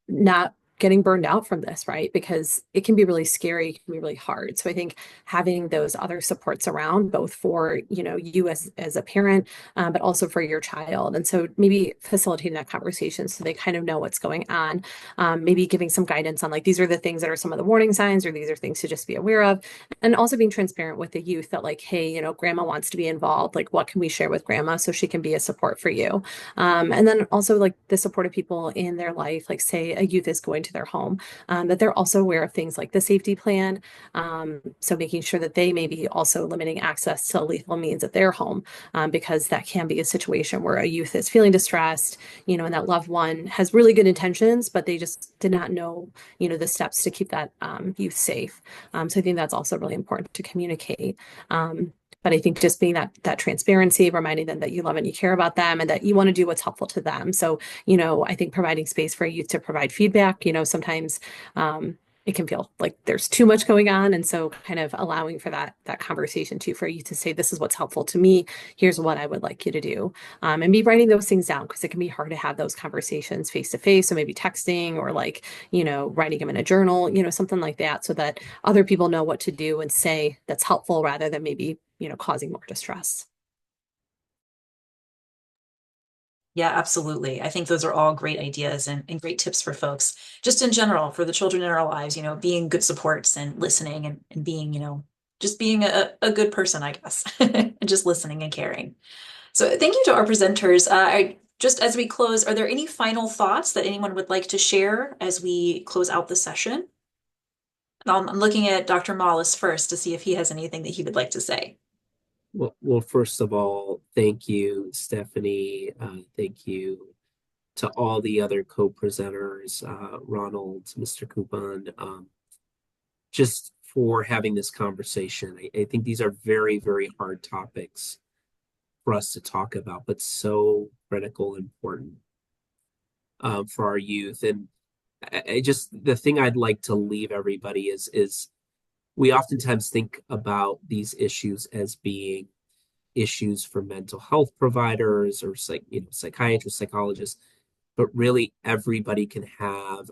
not getting burned out from this, right? Because it can be really scary, it can be really hard. So I think having those other supports around, both for you as a parent, but also for your child, and so maybe facilitating that conversation so they kind of know what's going on. Maybe giving some guidance on like these are the things that are some of the warning signs, or these are things to just be aware of, and also being transparent with the youth that like, hey, grandma wants to be involved. Like, what can we share with grandma so she can be a support for you? And then also like the supportive people in their life, like say a youth is going to their home, that they're also aware of things like the safety plan. So making sure that they may be also limiting access to lethal means at their home, because that can be a situation where a youth is feeling distressed, and that loved one has really good intentions, but they just did not know, the steps to keep that youth safe. So I think that's also really important to communicate. But I think just being that transparency, reminding them that you love and you care about them and that you want to do what's helpful to them. So, I think providing space for youth to provide feedback, sometimes it can feel like there's too much going on. And so kind of allowing for that conversation too, for you to say, this is what's helpful to me. Here's what I would like you to do. And be writing those things down, because it can be hard to have those conversations face to face. So maybe texting or like, writing them in a journal, something like that, so that other people know what to do and say that's helpful rather than maybe, causing more distress. Yeah, absolutely. I think those are all great ideas and great tips for folks, just in general, for the children in our lives, being good supports and listening and being, just being a good person, I guess, and just listening and caring. So thank you to our presenters. Just as we close, are there any final thoughts that anyone would like to share as we close out the session? I'm looking at Dr. Mollis first to see if he has anything that he would like to say. Well, first of all, thank you, Stephanie. Thank you to all the other co-presenters, Ronald, Mr. Kuban, just for having this conversation. I think these are very, very hard topics for us to talk about, but so critical, important for our youth. And the thing I'd like to leave everybody is we oftentimes think about these issues as being issues for mental health providers or psychiatrists, psychologists, but really everybody can have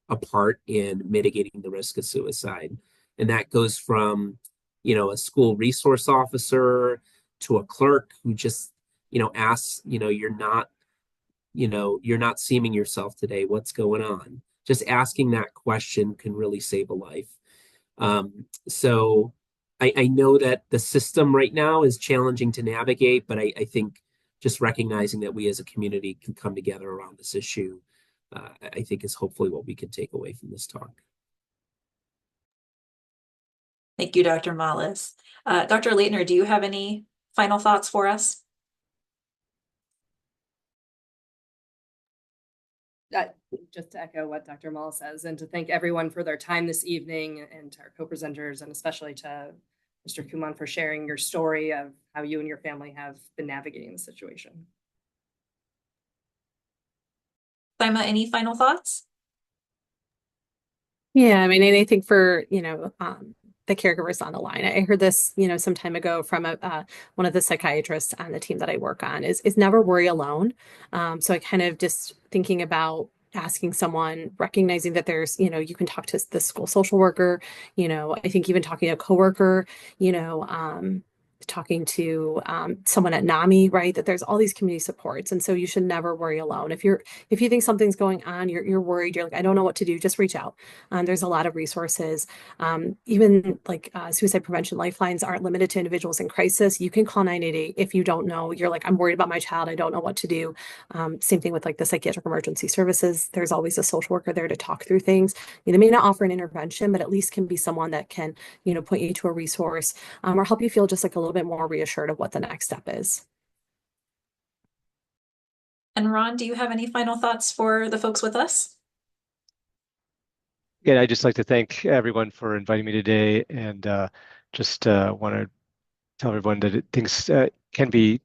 a part in mitigating the risk of suicide. And that goes from a school resource officer to a clerk who just asks, you're not seeming yourself today, what's going on? Just asking that question can really save a life. So I know that the system right now is challenging to navigate, but I think just recognizing that we as a community can come together around this issue, I think is hopefully what we can take away from this talk. Thank you, Dr. Mallis. Dr. Leitner, do you have any final thoughts for us? Just to echo what Dr. Mall says, and to thank everyone for their time this evening, and to our co-presenters, and especially to Mr. Kuman for sharing your story of how you and your family have been navigating the situation. Saima, any final thoughts? Yeah, I mean, and I think for, the caregivers on the line, I heard this, some time ago from one of the psychiatrists on the team that I work on is never worry alone. So I kind of just thinking about asking someone, recognizing that there's, you can talk to the school social worker, I think even talking to a coworker, talking to someone at NAMI, right? That there's all these community supports. And so you should never worry alone. If you think something's going on, you're worried, you're like, I don't know what to do, just reach out. There's a lot of resources. Even like suicide prevention lifelines aren't limited to individuals in crisis. You can call 988 if you don't know. You're like, I'm worried about my child. I don't know what to do. Same thing with like the psychiatric emergency services. There's always a social worker there to talk through things. They may not offer an intervention, but at least can be someone that can, point you to a resource or help you feel just like a little bit more reassured of what the next step is. And Ron, do you have any final thoughts for the folks with us? Again, I'd just like to thank everyone for inviting me today, and just want to tell everyone that things can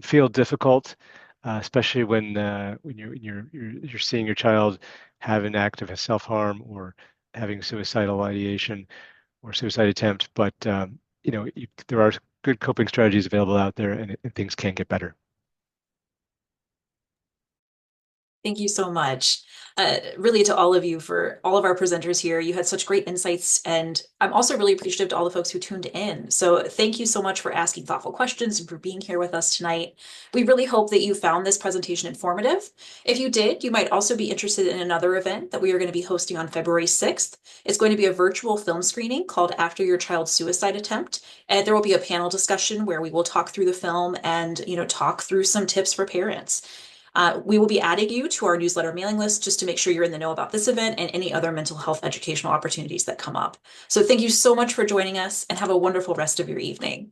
feel difficult, especially when you're seeing your child have an act of self-harm or having suicidal ideation or suicide attempt. But there are good coping strategies available out there, and things can get better. Thank you so much. Really to all of you, for all of our presenters here, you had such great insights, and I'm also really appreciative to all the folks who tuned in. So thank you so much for asking thoughtful questions and for being here with us tonight. We really hope that you found this presentation informative. If you did, you might also be interested in another event that we are going to be hosting on February 6th. It's going to be a virtual film screening called After Your Child's Suicide Attempt, and there will be a panel discussion where we will talk through the film and, talk through some tips for parents. We will be adding you to our newsletter mailing list just to make sure you're in the know about this event and any other mental health educational opportunities that come up. So thank you so much for joining us, and have a wonderful rest of your evening.